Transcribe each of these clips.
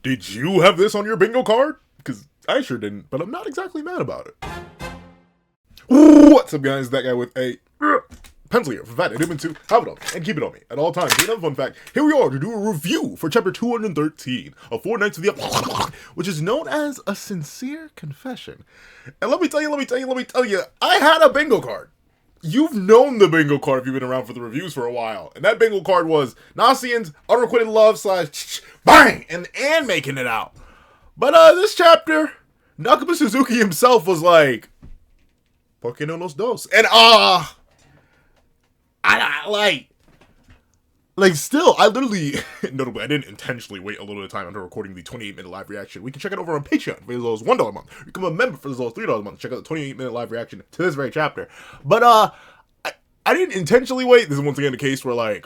Did you have this on your bingo card? Because I sure didn't, but I'm not exactly mad about it. What's up, guys? That guy with a pencil here. For fact, I didn't mean to have it on me and keep it on me at all times. Another fun fact, here we are to do a review for chapter 213 of Four Knights of the Apocalypse, which is known as A Sincere Confession. And let me tell you, I had a bingo card. You've known the bingo card if you've been around for the reviews for a while. And that bingo card was Nasian's unrequited love / bang! And making it out. But this chapter, Nakaba Suzuki himself was like, ¿Por qué no los dos? And still, I literally, notably, I didn't intentionally wait a little bit of time after recording the 28-minute live reaction. We can check it over on Patreon for as low as $1 a month. You become a member for as low as $3 a month. Check out the 28-minute live reaction to this very chapter. But, I didn't intentionally wait. This is once again a case where,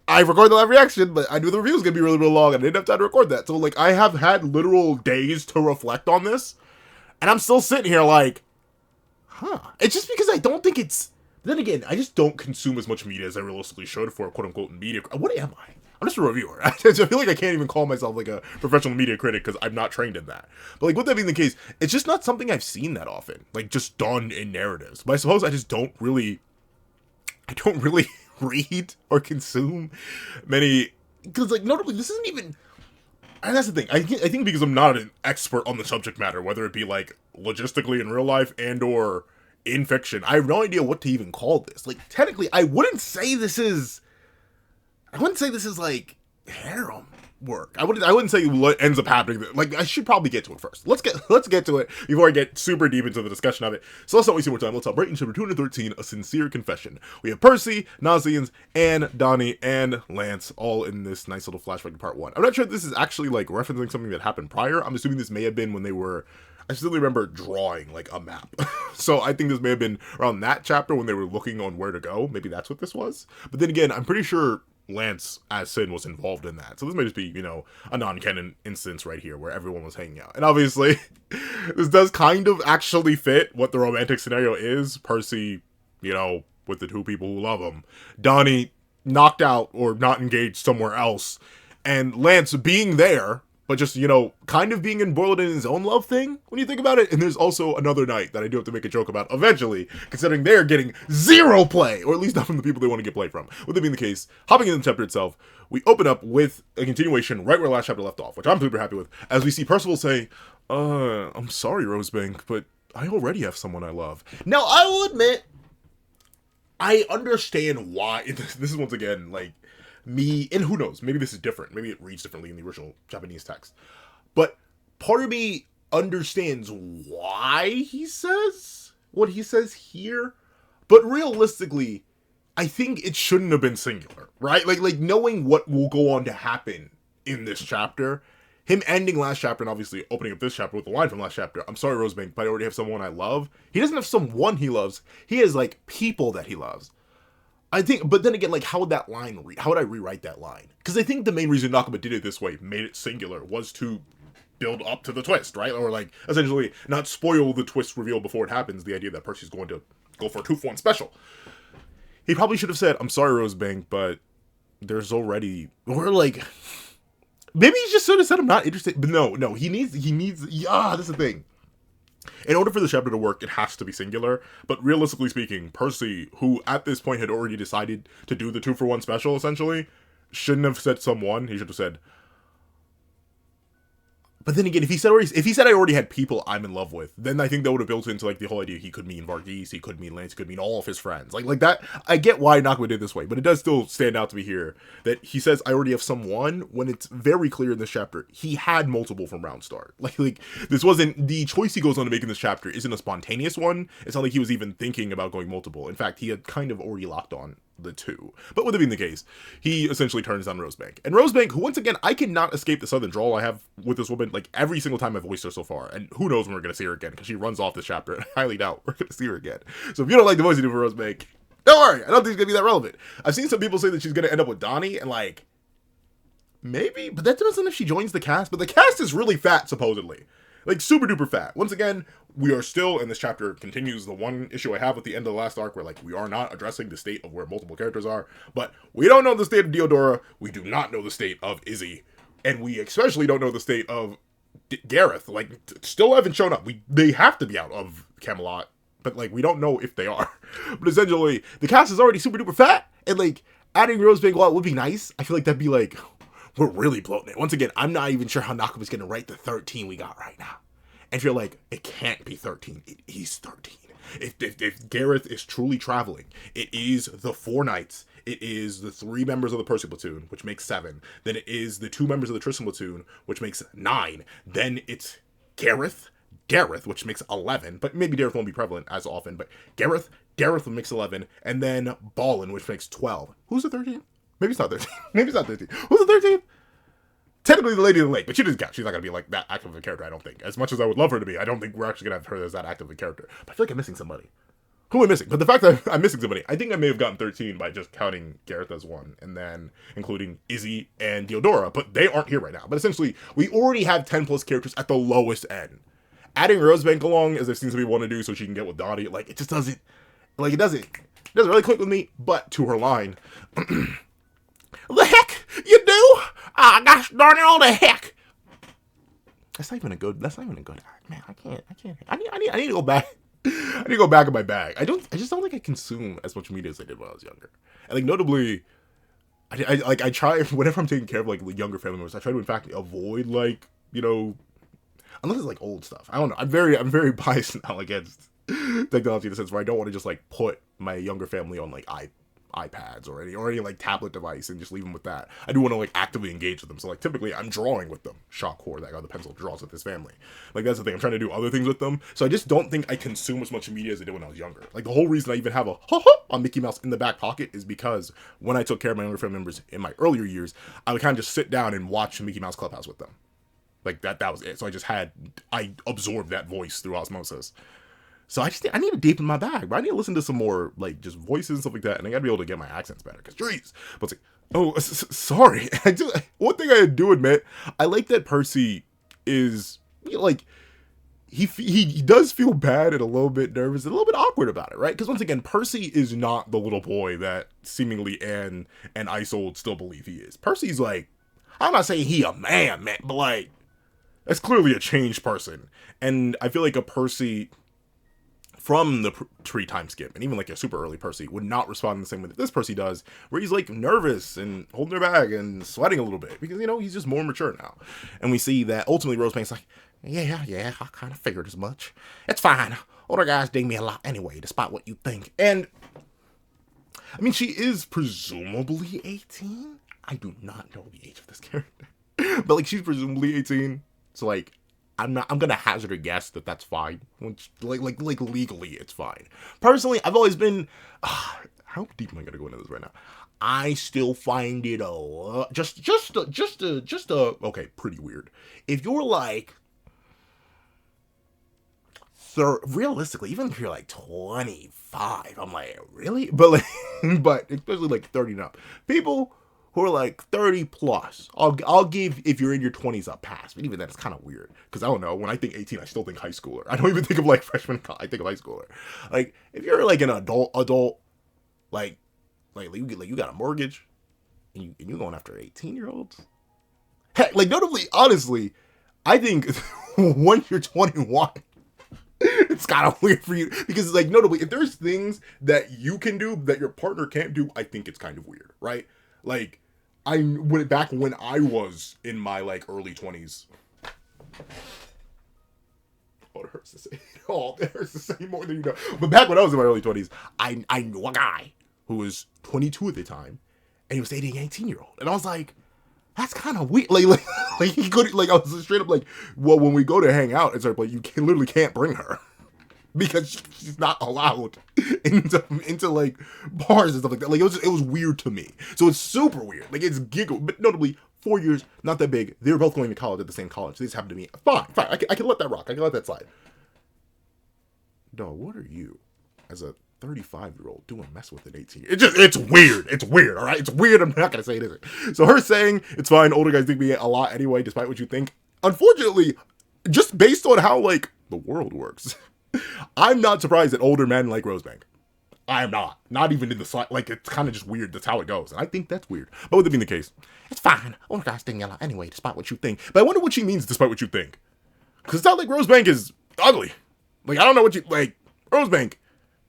I recorded the live reaction, but I knew the review was going to be really, really long, and I didn't have time to record that. So, I have had literal days to reflect on this, and I'm still sitting here It's just because I don't think it's... Then again, I just don't consume as much media as I realistically should for a quote-unquote media... What am I? I'm just a reviewer. I feel like I can't even call myself a professional media critic because I'm not trained in that. But with that being the case, it's just not something I've seen that often. Just done in narratives. But I suppose I just don't really... I don't really read or consume many... Because, notably, this isn't even... And that's the thing. I think because I'm not an expert on the subject matter, whether it be, logistically in real life and or... in fiction, I have no idea what to even call this. Technically, I wouldn't say this is harem work. I wouldn't say what ends up happening. I should probably get to it first. Let's get to it before I get super deep into the discussion of it. So let's not waste more time. Let's hop right into chapter 213, A Sincere Confession. We have Percy, Nazians, and Donnie, and Lance all in this nice little flashback to part 1. I'm not sure if this is actually referencing something that happened prior. I'm assuming this may have been when they were... I still remember drawing, a map. So I think this may have been around that chapter when they were looking on where to go. Maybe that's what this was. But then again, I'm pretty sure Lance, as Sin, was involved in that. So this may just be, a non-canon instance right here where everyone was hanging out. And obviously, this does kind of actually fit what the romantic scenario is. Percy, with the two people who love him. Donnie knocked out or not engaged somewhere else. And Lance being there... but just, kind of being embroiled in his own love thing, when you think about it. And there's also another night that I do have to make a joke about eventually, considering they're getting zero play, or at least not from the people they want to get play from. With that being the case, hopping into the chapter itself, we open up with a continuation right where last chapter left off, which I'm super happy with, as we see Percival say, I'm sorry, Rosebank, but I already have someone I love. Now, I will admit, I understand why, this is once again, me, and who knows, maybe this is different, maybe it reads differently in the original Japanese text, but part of me understands why he says what he says here, but realistically, I think it shouldn't have been singular, right? Knowing what will go on to happen in this chapter, him ending last chapter and obviously opening up this chapter with the line from last chapter, I'm sorry, Rosebank, but I already have someone I love. He doesn't have someone he loves, he has, people that he loves. I think, but then again, how would that line how would I rewrite that line? Because I think the main reason Nakaba did it this way, made it singular, was to build up to the twist, right? Or essentially not spoil the twist reveal before it happens, the idea that Percy's going to go for a 2-for-1 special. He probably should have said, I'm sorry, Rosebank, but there's already, or maybe he just should have said I'm not interested, but no, he needs, that's the thing. In order for the chapter to work, it has to be singular, but realistically speaking, Percy, who at this point had already decided to do the 2-for-1 special, essentially, shouldn't have said someone, he should have said... But then again, if he said I already had people I'm in love with, then I think that would have built into, the whole idea he could mean Varghese, he could mean Lance, he could mean all of his friends. Like that, I get why Nakaba did it this way, but it does still stand out to me here that he says, I already have someone, when it's very clear in this chapter, he had multiple from Round Start. This wasn't, the choice he goes on to make in this chapter isn't a spontaneous one, it's not like he was even thinking about going multiple. In fact, he had kind of already locked on the two. But with it being the case, he essentially turns down Rosebank. And Rosebank, who once again, I cannot escape the southern drawl I have with this woman, every single time I've voiced her so far. And who knows when we're going to see her again, because she runs off this chapter, and I highly doubt we're going to see her again. So if you don't like the voice you do for Rosebank, don't worry, I don't think it's going to be that relevant. I've seen some people say that she's going to end up with Donnie, and maybe, but that depends on if she joins the cast. But the cast is really fat, supposedly. Super duper fat. Once again, we are still, and this chapter continues the one issue I have at the end of the last arc, where we are not addressing the state of where multiple characters are, but we don't know the state of Diodora, we do not know the state of Izzy. And we especially don't know the state of Gareth. Like, still haven't shown up. They have to be out of Camelot, but like we don't know if they are. But essentially, the cast is already super duper fat, and like adding Rosebank a lot would be nice. I feel like that'd be like, we're really bloating it. Once again, I'm not even sure how Nakaba's gonna write the 13 we got right now. And you're like, it can't be 13. It is 13. If Gareth is truly traveling, it is the 4 knights. It is the 3 members of the Percy platoon, which makes 7. Then it is the 2 members of the Tristan platoon, which makes 9. Then it's Gareth, which makes 11. But maybe Gareth won't be prevalent as often. But Gareth makes 11. And then Balin, which makes 12. Who's the 13th? Maybe it's not 13. Maybe it's not 13. Who's the 13th? Technically the Lady of the Lake, but she doesn't count. She's not going to be like that active of a character, I don't think. As much as I would love her to be, I don't think we're actually going to have her as that active of a character. But I feel like I'm missing somebody. Who am I missing? But the fact that I'm missing somebody, I think I may have gotten 13 by just counting Gareth as 1, and then including Izzy and Diodora, but they aren't here right now. But essentially, we already have 10 plus characters at the lowest end. Adding Rosebank along, as there seems to be want to do so she can get with Dottie, like, it just doesn't, like, it doesn't really click with me. But to her line, the heck you do? Ah, gosh darn it, all the heck. That's not even a good act, man. I can't. I need to go back. I need to go back in my bag. I just don't think I consume as much media as I did when I was younger. And like notably, I try whenever I'm taking care of like younger family members, I try to in fact avoid like, you know, unless it's like old stuff. I don't know. I'm very biased now against technology in the sense where I don't want to just like put my younger family on like iPads or any like tablet device and just leave them with that. I do want to like actively engage with them. So like typically I'm drawing with them. Shock horror, that guy with the pencil draws with his family. Like that's the thing. I'm trying to do other things with them. So I just don't think I consume as much media as I did when I was younger. Like the whole reason I even have a on Mickey Mouse in the back pocket is because when I took care of my younger family members in my earlier years, I would kind of just sit down and watch Mickey Mouse Clubhouse with them. Like that was it. So I absorbed that voice through osmosis. So I need to deepen my bag, but I need to listen to some more, like, just voices and stuff like that, and I gotta be able to get my accents better, because, jeez. But it's like, oh, sorry. One thing I do admit, I like that Percy is, like, he does feel bad and a little bit nervous and a little bit awkward about it, right? Because, once again, Percy is not the little boy that seemingly Anne and Isolde still believe he is. Percy's, like, I'm not saying he a man, but, like, that's clearly a changed person. And I feel like a Percy from the tree time skip, and even like a super early Percy, would not respond in the same way that this Percy does, where he's like nervous and holding her bag and sweating a little bit, because, you know, he's just more mature now. And we see that ultimately Rosebank's like, yeah, I kind of figured as much. It's fine. Older guys dig me a lot anyway, despite what you think. And, I mean, she is presumably 18? I do not know the age of this character. But, like, she's presumably 18, so, like, I'm gonna hazard a guess that that's fine. Which, like legally, it's fine. Personally, I've always been, how deep am I gonna go into this right now? I still find it okay, pretty weird. If you're like, realistically, even if you're like 25, I'm like, really? But like, but especially like 30 and up, people who are like 30 plus, I'll give, if you're in your 20s, a pass. But even then, it's kind of weird. Because I don't know, when I think 18, I still think high schooler. I don't even think of like freshman, I think of high schooler. Like, if you're like an adult, like you got a mortgage, and you're going after 18-year-olds? Heck, like, notably, honestly, I think once you're 21, it's kind of weird for you. Because, like, notably, if there's things that you can do that your partner can't do, I think it's kind of weird, right? Like, back when I was in my, like, early 20s. Oh, it hurts to say. Oh, it hurts to say more than you know. But back when I was in my early 20s, I knew a guy who was 22 at the time, and he was dating an 18-year-old. And I was like, that's kind of weird. Like he could, like, I was straight up like, well, when we go to hang out, it's like, you literally can't bring her. Because she's not allowed into like bars and stuff like that. Like, it was weird to me. So it's super weird. Like, it's giggle. But notably, 4 years, not that big. They were both going to college at the same college. They just happened to me. Fine. I can let that rock. I can let that slide. No, what are you, as a 35-year-old, doing mess with an 18? It's weird. It's weird, all right? It's weird. I'm not going to say it isn't. So her saying, it's fine, older guys dig me a lot anyway, despite what you think. Unfortunately, just based on how, like, the world works, I'm not surprised that older men like Rosebank. I am not. Not even in the slide. Like, it's kind of just weird. That's how it goes. And I think that's weird. But with it being the case, it's fine. Oh my gosh, Daniela. Anyway, despite what you think. But I wonder what she means, despite what you think. Because it's not like Rosebank is ugly. Like, I don't know what you, like, Rosebank,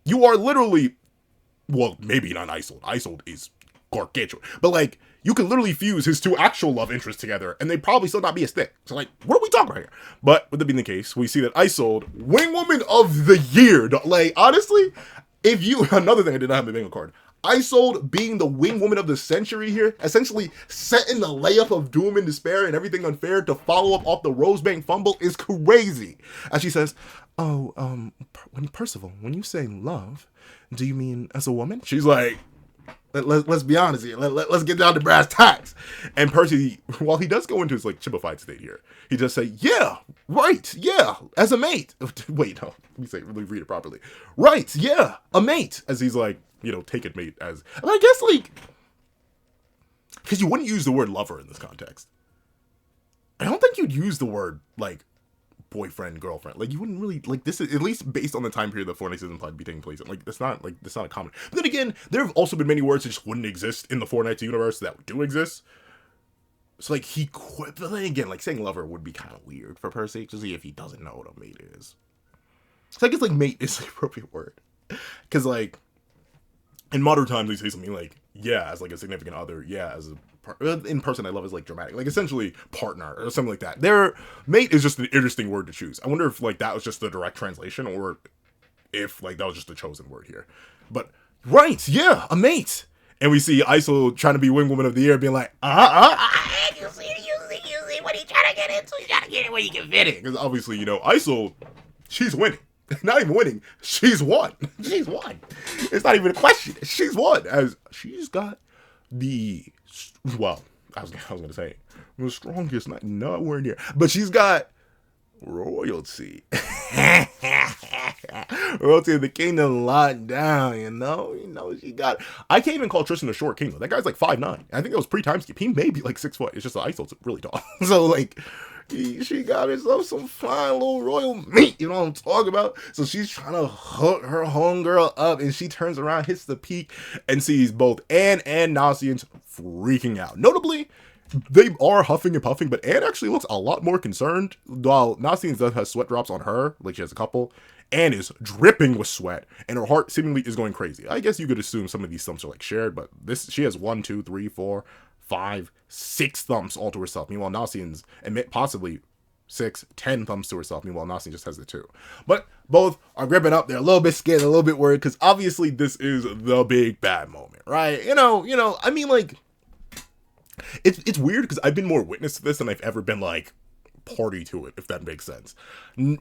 you are literally, well, maybe not Isolde. Isolde is gargantuan. But, like, you could literally fuse his two actual love interests together, and they'd probably still not be as thick. So, like, what are we talking about here? But, with it being the case, we see that Isolde, Wing Woman of the Year. Like, honestly, if you, another thing I did not have the bingo card. Isolde being the Wing Woman of the Century here, essentially setting the layup of doom and despair and everything unfair to follow up off the Rosebank fumble is crazy. As she says, oh, when Percival, when you say love, do you mean as a woman? She's like, let's be honest here. Let's get down to brass tacks. And Percy, while he does go into his like chibified state here, he does say, yeah, right, yeah, as a mate. Wait, no, let me read it properly. Right, yeah, a mate. As he's like, you know, take it mate as, and I guess like, because you wouldn't use the word lover in this context. I don't think you'd use the word like boyfriend, girlfriend. Like, you wouldn't really, like, this is, at least based on the time period that Four Knights is implied to be taking place in. Like, that's not a common. But then again, there have also been many words that just wouldn't exist in the Four Knights universe that do exist. So, like, he quit. But then again, like, saying lover would be kind of weird for Percy, especially if he doesn't know what a mate is. So, I guess, like, mate is the appropriate word. Because, like, in modern times, they say something like, yeah, as, like, a significant other, yeah, as a in person I love is like dramatic, like essentially partner or something like that. Their mate is just an interesting word to choose. I wonder if like that was just the direct translation or if like that was just the chosen word here. But right, yeah, a mate. And we see Isolde trying to be Wing Woman of the Year, being like, you see what he's trying to get into. He's trying to get it where you can fit it. Because obviously, you know, Isolde, she's winning. Not even winning, she's won. She's won. It's not even a question. She's won, as she's got the, well, I was gonna say the strongest, not nowhere near, but she's got royalty. Royalty of the kingdom locked down, you know, she got, I can't even call Tristan a short king though. That guy's like 5'9". I think that was pre-time skip. He may be like 6 foot. It's just the Isolde's really tall. So like, she got herself some fine little royal meat, you know what I'm talking about? So she's trying to hook her homegirl up, and she turns around, hits the peak, and sees both Anne and Nasians freaking out. Notably, they are huffing and puffing, but Anne actually looks a lot more concerned. While Nasians does have sweat drops on her, like she has a couple, Anne is dripping with sweat, and her heart seemingly is going crazy. I guess you could assume some of these thumps are like shared, but she has 1, 2, 3, 4, 5, 6 thumps all to herself. Meanwhile, Nasians admit possibly 6, 10 thumps to herself. Meanwhile, Nasian just has the 2. But both are gripping up. They're a little bit scared, a little bit worried, because obviously this is the big bad moment, right? You know. I mean, like, it's weird because I've been more witness to this than I've ever been like party to it, if that makes sense.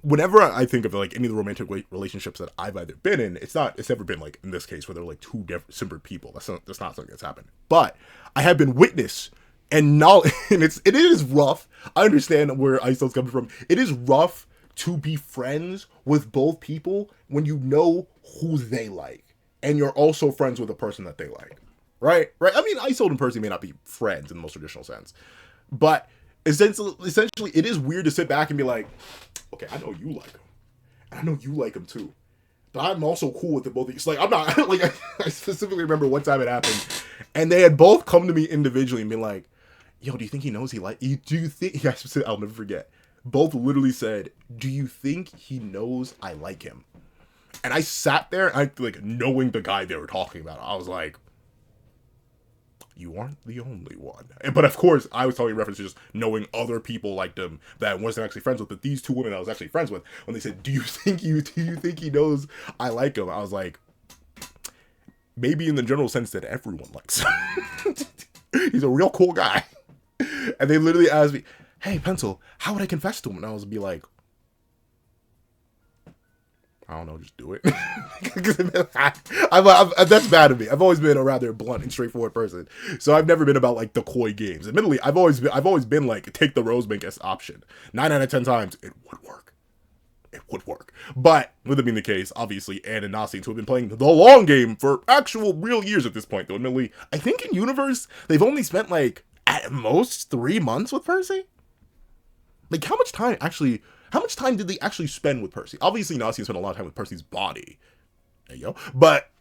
Whenever I think of like any of the romantic relationships that I've either been in, it's never been like in this case where they're like two different separate people. That's not something that's happened. But I have been witness and knowledge, and it is rough. I understand where Isolde's coming from. It is rough to be friends with both people when you know who they like, and you're also friends with the person that they like. Right? I mean, Isolde and Percy may not be friends in the most traditional sense, but essentially, it is weird to sit back and be like, okay, I know you like him, I know you like him too, but I'm also cool with the both of you. It's like, I'm not, like, I specifically remember one time it happened, and they had both come to me individually and been like, yo, do you think he knows he like you? Do you think, I'll never forget, both literally said, do you think he knows I like him? And I sat there, and like, knowing the guy they were talking about, I was like, you aren't the only one. But of course, I was talking in reference to just knowing other people like them that I wasn't actually friends with. But these two women I was actually friends with, when they said, do you think he knows I like him? I was like, maybe in the general sense that everyone likes him. He's a real cool guy. And they literally asked me, hey, Pencil, how would I confess to him? And I was be like, I don't know, just do it. That's bad of me. I've always been a rather blunt and straightforward person, so I've never been about like the coy games. Admittedly, I've always been like, take the Rosebank as option. 9 out of 10 times, it would work. It would work. But with it being the case, obviously, Anne and Nasians, who have been playing the long game for actual real years at this point, though admittedly, I think in universe they've only spent like at most 3 months with Percy. Like, how much time did they actually spend with Percy? Obviously, Nasian spent a lot of time with Percy's body. There you go. But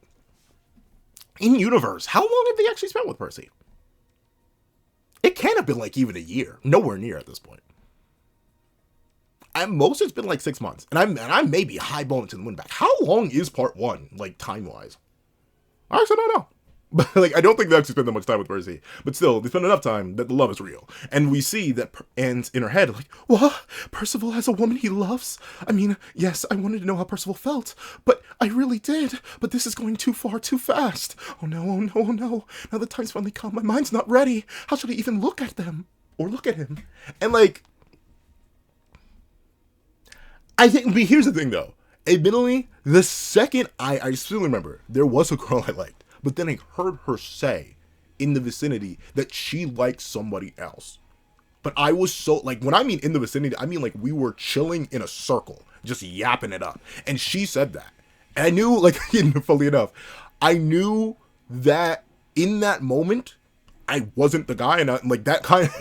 in universe, how long have they actually spent with Percy? It can't have been like even a year. Nowhere near at this point. At most, it's been like 6 months. And I may be highballing to the moon back. How long is part 1, like, time-wise? I actually don't know. But, like, I don't think they actually spend that much time with Percy. But still, they spend enough time that the love is real. And we see that Anne's in her head, like, what? Percival has a woman he loves? I mean, yes, I wanted to know how Percival felt. But I really did. But this is going too far, too fast. Oh no, oh no, oh no. Now the time's finally come. My mind's not ready. How should I even look at them? Or look at him? And, like, I think, but here's the thing though. Admittedly, the second I still remember, there was a girl I liked, but then I heard her say in the vicinity that she liked somebody else. But I was so, like, when I mean in the vicinity, I mean like we were chilling in a circle, just yapping it up. And she said that. And I knew, like, funny enough, I knew that in that moment, I wasn't the guy, and like that kind of...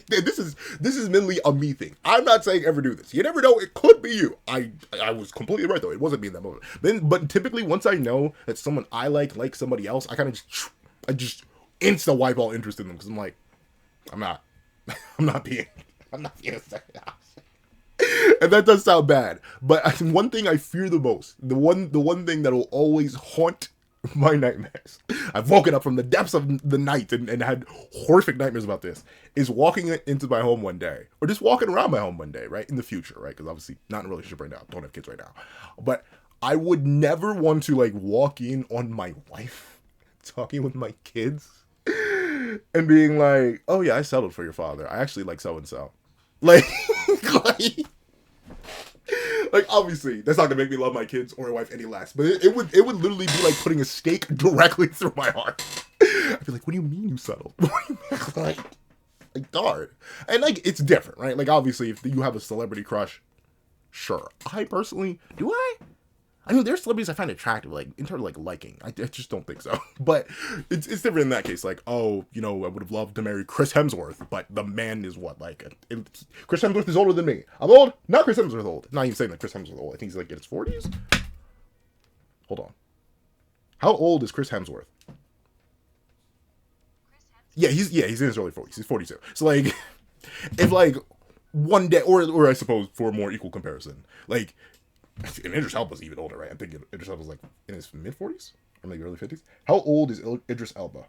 This is mainly a me thing. I'm not saying ever do this. You never know. It could be you. I was completely right though. It wasn't me in that moment. But typically once I know that someone I like somebody else, I kind of just insta wipe all interest in them because I'm like, I'm not being a second house. And that does sound bad. But one thing I fear the most, the one thing that will always haunt my nightmares, I've woken up from the depths of the night and had horrific nightmares about this, is walking into my home one day, or just walking around my home one day, right, in the future, right, because obviously not in a relationship right now, don't have kids right now, but I would never want to, like, walk in on my wife talking with my kids and being like, oh yeah, I settled for your father, I actually like so-and-so, like, like, obviously, that's not gonna make me love my kids or my wife any less. But it would literally be like putting a stake directly through my heart. I'd be like, what do you mean you settled? What do you mean? Like, darn. And, like, it's different, right? Like, obviously, if you have a celebrity crush, sure. I personally, do I? I mean, there's celebrities I find attractive, like, in terms of, like, liking. I just don't think so. But it's different in that case. Like, oh, you know, I would have loved to marry Chris Hemsworth, but the man is what, like, Chris Hemsworth is older than me. I'm old? Not Chris Hemsworth old. Not even saying that Chris Hemsworth is old. I think he's, like, in his 40s? Hold on. How old is Chris Hemsworth? Yeah, he's in his early 40s. He's 42. So, like, if, like, one day, or I suppose for a more equal comparison, like, and Idris Elba's even older, right? I think Idris Elba's like in his mid-40s or maybe early 50s. How old is Idris Elba?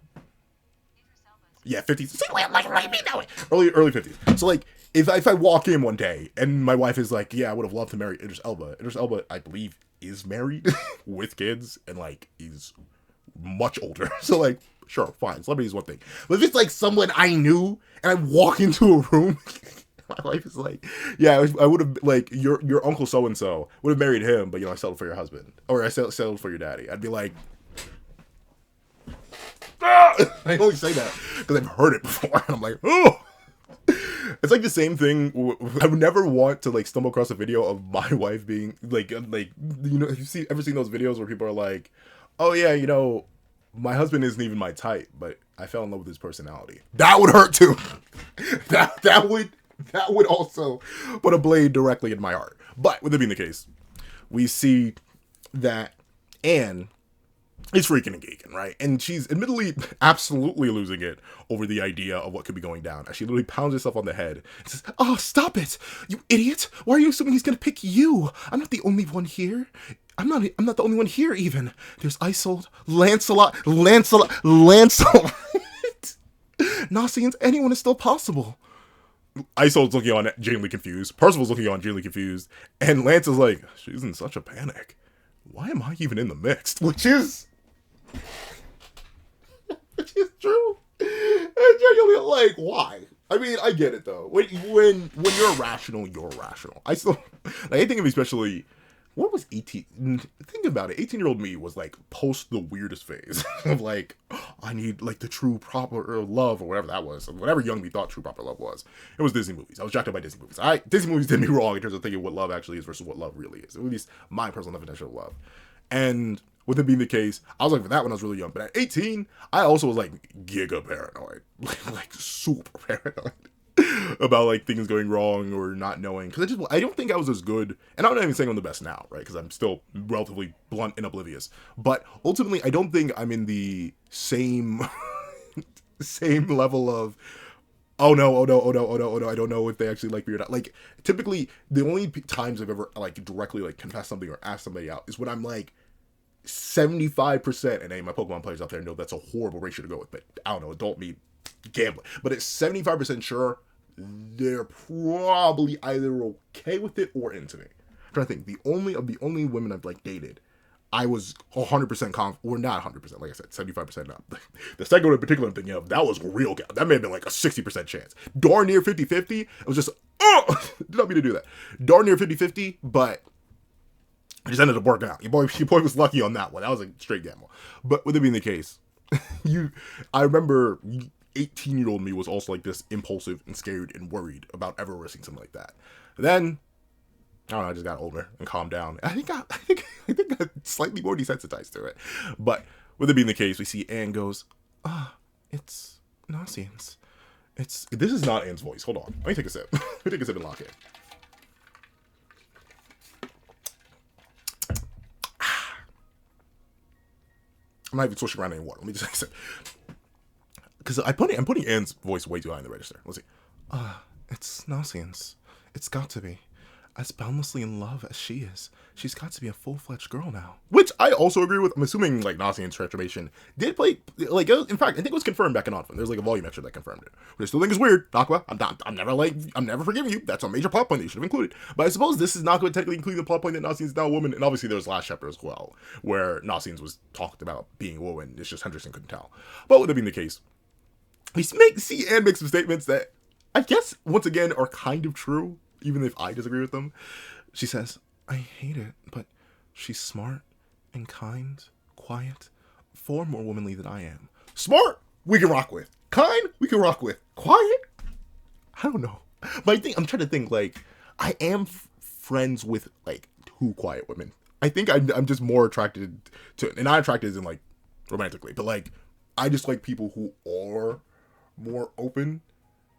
Yeah, 50s. See, like me now. Early 50s. So, like, if I walk in one day and my wife is like, yeah, I would have loved to marry Idris Elba. Idris Elba, I believe, is married with kids and, like, he's much older. So, like, sure, fine. Celebrity is one thing. But if it's like someone I knew and I walk into a room... My wife is like, yeah, I would have, like, your uncle so-and-so would have married him, but, you know, I settled for your husband. Or I settled for your daddy. I'd be like, ah! I only say that because I've heard it before. And I'm like, oh! It's like the same thing. I would never want to, like, stumble across a video of my wife being, like you know, have you ever seen those videos where people are like, oh, yeah, you know, my husband isn't even my type, but I fell in love with his personality. That would hurt, too. That would also put a blade directly in my heart. But with it being the case, we see that Anne is freaking and geeking, right? And she's admittedly absolutely losing it over the idea of what could be going down. As she literally pounds herself on the head and says, oh, stop it, you idiot. Why are you assuming he's going to pick you? I'm not the only one here. I'm not the only one here, even. There's Isolde, Lancelot. Nonsense, anyone is still possible. Isolde's looking on genuinely confused. Percival's looking on genuinely confused. And Lance is like, she's in such a panic. Why am I even in the mix? Which is true. And genuinely, like, why? I mean, I get it, though. When you're rational, you're rational. I still, like, I think of especially, what was 18? Think about it. 18-year-old me was, like, post the weirdest phase of, like, I need, like, the true proper love or whatever that was. Whatever young me thought true proper love was. It was Disney movies. I was jacked up by Disney movies. Disney movies did me wrong in terms of thinking what love actually is versus what love really is. At least my personal definition of love. And with it being the case, I was like, for that when I was really young. But at 18, I also was, like, giga paranoid. Like super paranoid. about like things going wrong or not knowing, because I don't think I was as good, and I'm not even saying I'm the best now, right? Because I'm still relatively blunt and oblivious, but ultimately I don't think I'm in the same same level of oh no, oh no, oh no, oh no, oh no, I don't know if they actually like me or not. Like, typically, the only times I've ever, like, directly, like, confessed something or asked somebody out is when I'm, like, 75%, and hey, my Pokemon players out there know that's a horrible ratio to go with, but I don't know, adult me gambling. But it's 75% sure they're probably either okay with it or into me. I'm trying to think, the only women I've, like, dated, I was 100% or not 100%, like I said, 75% up. The second one in particular, I'm thinking of, that was real. That may have been like a 60% chance. Darn near 50-50. It was just, did not mean to do that. Darn near 50-50, but it just ended up working out. Your boy was lucky on that one. That was a straight gamble. But with it being the case, I remember 18-year-old me was also like this impulsive and scared and worried about ever risking something like that. Then, I don't know, I just got older and calmed down. I think I got slightly more desensitized to it. But with it being the case, we see Anne goes, it's nonsense. This is not Anne's voice. Hold on. Let me take a sip. Let me take a sip and lock it. I'm not even swishing around any water. Let me just take a sip. Because I'm putting Anne's voice way too high in the register. Let's see. It's nonsense. It's got to be. As boundlessly in love as she is, she's got to be a full-fledged girl now. Which I also agree with. I'm assuming, like, Nonsense transformation did play, like, in fact, I think it was confirmed back in Onfin. There's, like, a volume extra that confirmed it. Which I still think is weird. Aqua, I'm never forgiving you. That's a major plot point that you should have included. But I suppose this is not going to technically include the plot point that Nonsense is now a woman. And obviously there's last chapter as well, where Nonsense was talked about being a woman. It's just Henderson couldn't tell. But with it being the case, we see Anne make some statements that I guess, once again, are kind of true, even if I disagree with them. She says, I hate it, but she's smart and kind, quiet, far more womanly than I am. Smart, we can rock with. Kind, we can rock with. Quiet, I don't know. But I'm trying to think, like, I am friends with, like, 2 quiet women. I think I'm just more attracted to, and not attracted as in, like, romantically, but, like, I just like people who are more open,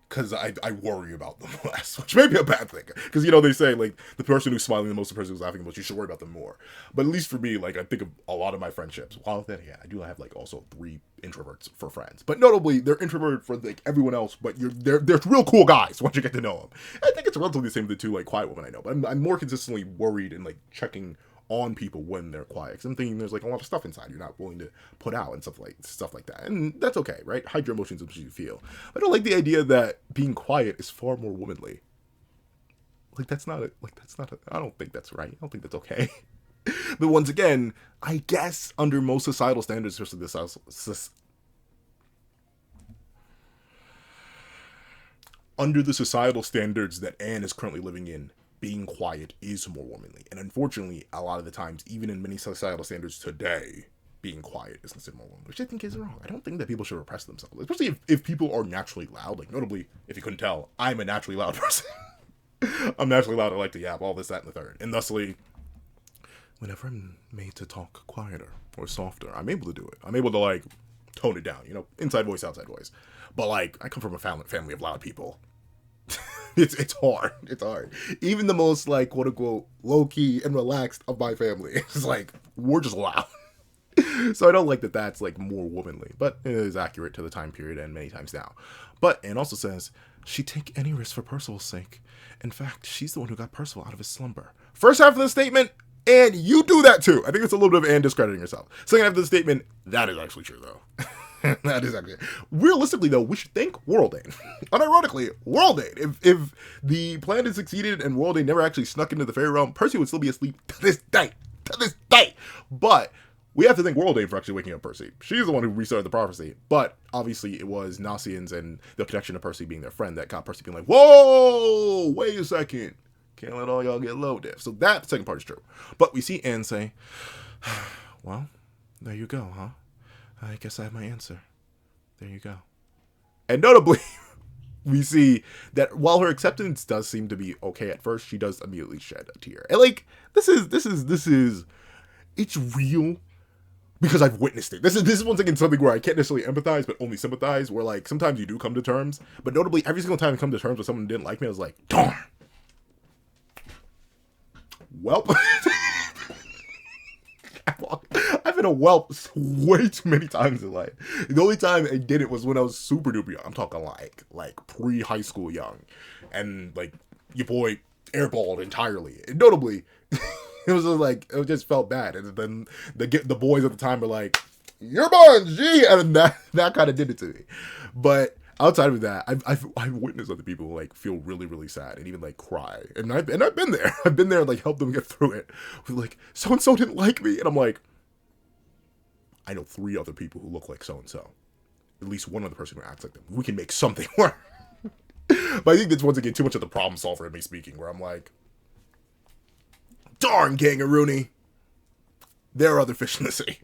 because I worry about them less, which may be a bad thing. Because, you know, they say, like, the person who's smiling the most, the person who's laughing the most, you should worry about them more. But at least for me, like, I think of a lot of my friendships. While then, yeah, I do have, like, also 3 introverts for friends. But notably, they're introverted for, like, everyone else, but they're real cool guys once you get to know them. I think it's relatively the same with the 2, like, quiet women I know. But I'm more consistently worried and, like, checking on people when they're quiet, because I'm thinking there's like a lot of stuff inside you're not willing to put out and stuff like that, and that's okay, right? Hide your emotions as you feel. I don't like the idea that being quiet is far more womanly. I don't think that's right. I don't think that's okay. But once again, I guess under most societal standards, especially under the societal standards that Anne is currently living in, being quiet is more womanly. And unfortunately, a lot of the times, even in many societal standards today, being quiet is considered more womanly, which I think is wrong. I don't think that people should repress themselves, especially if people are naturally loud. Like, notably, if you couldn't tell, I'm a naturally loud person. I'm naturally loud. I like to yap, all this, that, and the third. And thusly, whenever I'm made to talk quieter or softer, I'm able to do it. I'm able to, like, tone it down, you know, inside voice, outside voice. But, like, I come from a family of loud people. It's hard. It's hard. Even the most, like, quote unquote, low key and relaxed of my family, it's like, we're just loud. So I don't like that that's, like, more womanly, but it is accurate to the time period and many times now. But Anne also says, she'd take any risk for Percival's sake. In fact, she's the one who got Percival out of his slumber. First half of the statement, and you do that too. I think it's a little bit of Anne discrediting herself. Second half of the statement, that is actually true though. That is actually, realistically though, we should thank Worldane. Unironically, Worldane. If the plan had succeeded and Worldane never actually snuck into the fairy realm, Percy would still be asleep to this day. But we have to thank Worldane for actually waking up Percy. She's the one who restarted the prophecy. But obviously it was Nasians and the connection of Percy being their friend that got Percy being like, whoa, wait a second. Can't let all y'all get low diff. So that second part is true. But we see Anne say, well, there you go, huh? I guess I have my answer. There you go. And notably, we see that while her acceptance does seem to be okay at first, she does immediately shed a tear. And like, this is, it's real, because I've witnessed it. This is once again something where I can't necessarily empathize, but only sympathize. Where like sometimes you do come to terms, but notably every single time I come to terms with someone who didn't like me, I was like, darn. Welp. I've been a whelp way too many times in life. The only time I did it was when I was super duper young. I'm talking like pre-high school young, and like your boy airballed entirely. And notably, it was just like it just felt bad. And then the boys at the time were like, "You're born, G," and that kind of did it to me. But outside of that, I've witnessed other people like feel really, really sad and even like cry. And I've been there. I've been there and like helped them get through it. Like, so and so didn't like me, and I'm like, I know 3 other people who look like so and so. At least one other person who acts like them. We can make something work. But I think that's once again too much of the problem solver in me speaking, where I'm like, darn Kangaroony, there are other fish in the sea.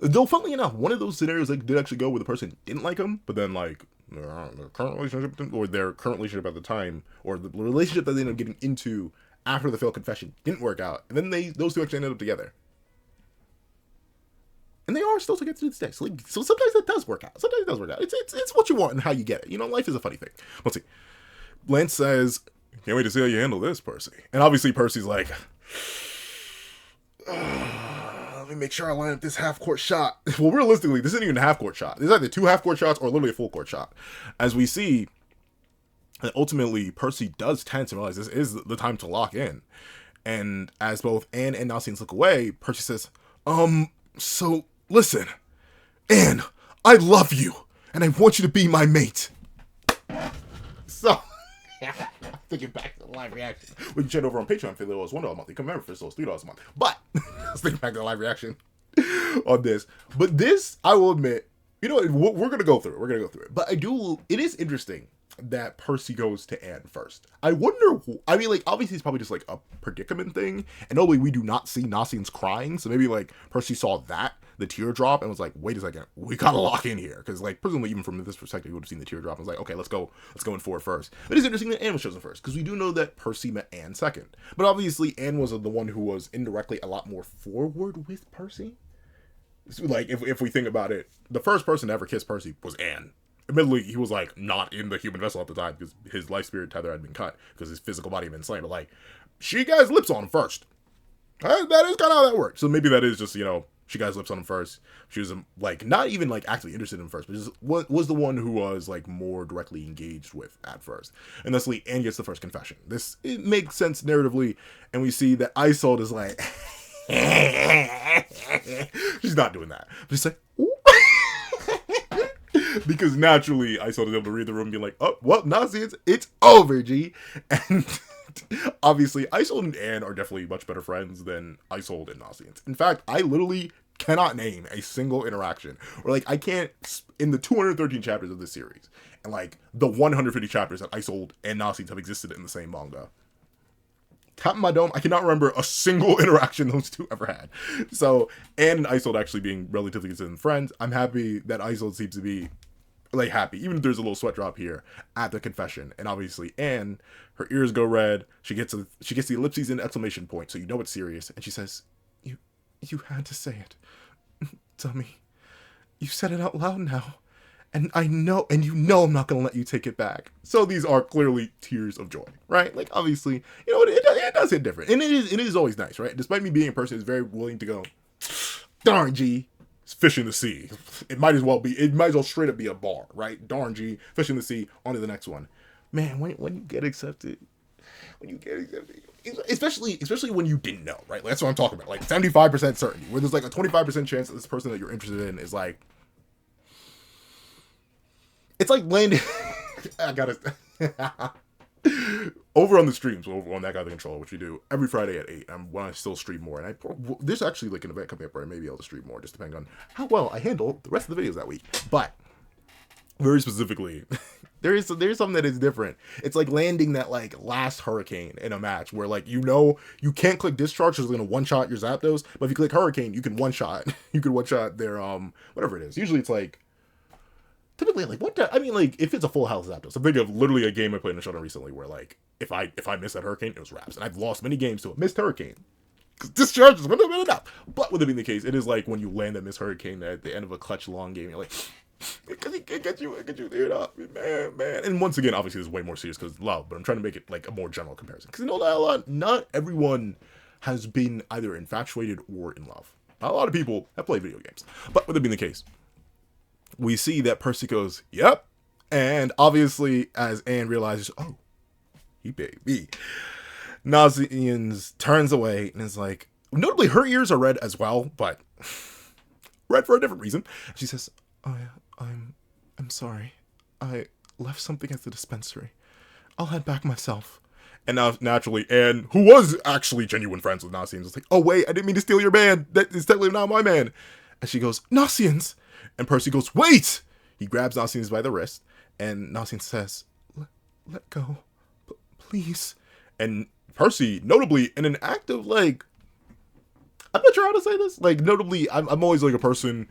Though, funnily enough, one of those scenarios like did actually go where the person didn't like him, but then like their current relationship at the time, or the relationship that they ended up getting into after the failed confession didn't work out, and then those two actually ended up together, and they are still together to this day. So sometimes it does work out. Sometimes it does work out. It's what you want and how you get it. You know, life is a funny thing. Let's see. Lance says, "Can't wait to see how you handle this, Percy." And obviously Percy's like, let me make sure I line up this half-court shot. Well, realistically, this isn't even a half-court shot. This is either 2 half-court shots or literally a full-court shot. As we see, that ultimately Percy does tense and realize this is the time to lock in. And as both Anne and Nasians look away, Percy says, so listen, Anne, I love you, and I want you to be my mate. So, thinking back to the live reaction. We can chat over on Patreon for $1 a month. You can remember for those $3 a month. But let's think back to the live reaction on this. But this, I will admit, you know, we're gonna go through it. We're gonna go through it. But it is interesting that Percy goes to Anne first. I wonder, I mean, like, obviously it's probably just like a predicament thing, and nobody, we do not see Nasians crying, so maybe like Percy saw that, the teardrop, and was like, wait a second, we gotta lock in here, because like presumably even from this perspective he would have seen the teardrop and was like, okay, let's go in for it first. But it's interesting that Anne was chosen first, because we do know that Percy met Anne second, but obviously Anne was the one who was indirectly a lot more forward with Percy. So, like, if we think about it, the first person to ever kiss Percy was Anne. Admittedly, he was like not in the human vessel at the time because his life spirit tether had been cut because his physical body had been slain. But like, she got his lips on him first. That is kind of how that works. So maybe that is just, you know, she got his lips on him first. She was like not even like actually interested in him first, but just was the one who was like more directly engaged with at first. And thusly, Anne gets the first confession. It makes sense narratively, and we see that Isolde is like, she's not doing that, but she's like, ooh. Because naturally, Isolde is able to read the room and be like, oh, well, Nasians, it's over, G. And obviously, Isolde and Anne are definitely much better friends than Isolde and Nasians. In fact, I literally cannot name a single interaction. Or, like, I can't, in the 213 chapters of this series, and, like, the 150 chapters that Isolde and Nasians have existed in the same manga, tapping my dome, I cannot remember a single interaction those two ever had. So, Anne and Isolde actually being relatively considered friends, I'm happy that Isolde seems to be, like, happy, even if there's a little sweat drop here at the confession. And obviously, Anne, her ears go red, she gets the ellipses and exclamation point, so you know it's serious, and she says, you had to say it. Tell me, you said it out loud now. And I know, and you know I'm not going to let you take it back. So these are clearly tears of joy, right? Like, obviously, you know, it does hit different. And it is always nice, right? Despite me being a person who's very willing to go, darn G, it's fish in the sea. It might as well straight up be a bar, right? Darn G, fish in the sea, on to the next one. Man, when you get accepted, especially when you didn't know, right? Like, that's what I'm talking about. Like, 75% certainty, where there's like a 25% chance that this person that you're interested in is like, it's like landing. I gotta over on the streams, over on That Guy the Controller, which we do every Friday at 8. When I still stream more, and there's actually like an event coming up where I may be able to stream more, just depending on how well I handle the rest of the videos that week. But very specifically, there's something that is different. It's like landing that like last hurricane in a match where like, you know, you can't click discharge because it's gonna one shot your Zapdos, but if you click hurricane, you can one shot their whatever it is. Usually it's like, typically, like, if it's a full house Zapdos, I'm thinking of literally a game I played in a showdown recently where, like, if I miss that hurricane, it was wraps. And I've lost many games to a missed hurricane. Discharges wouldn't have been enough. But with it being the case, it is like when you land that Miss Hurricane at the end of a clutch long game, you're like, because he can get you there up, man. And once again, obviously, this is way more serious because love, but I'm trying to make it like a more general comparison. Because you know that a lot, not everyone has been either infatuated or in love. Not a lot of people have played video games. But with it being the case, we see that Percy goes, yep. And obviously, as Anne realizes, oh, he baby. Nasians turns away and is like, notably her ears are red as well, but red for a different reason. She says, I'm sorry. I left something at the dispensary. I'll head back myself. And now, naturally, Anne, who was actually genuine friends with Nasians, is like, oh wait, I didn't mean to steal your man. That is technically not my man. And she goes, Nasians. And Percy goes, wait! He grabs Nasians by the wrist, and Nasians says, let go. Please. And Percy, notably, in an act of, like, I'm not sure how to say this. Like, notably, I'm always, like, a person,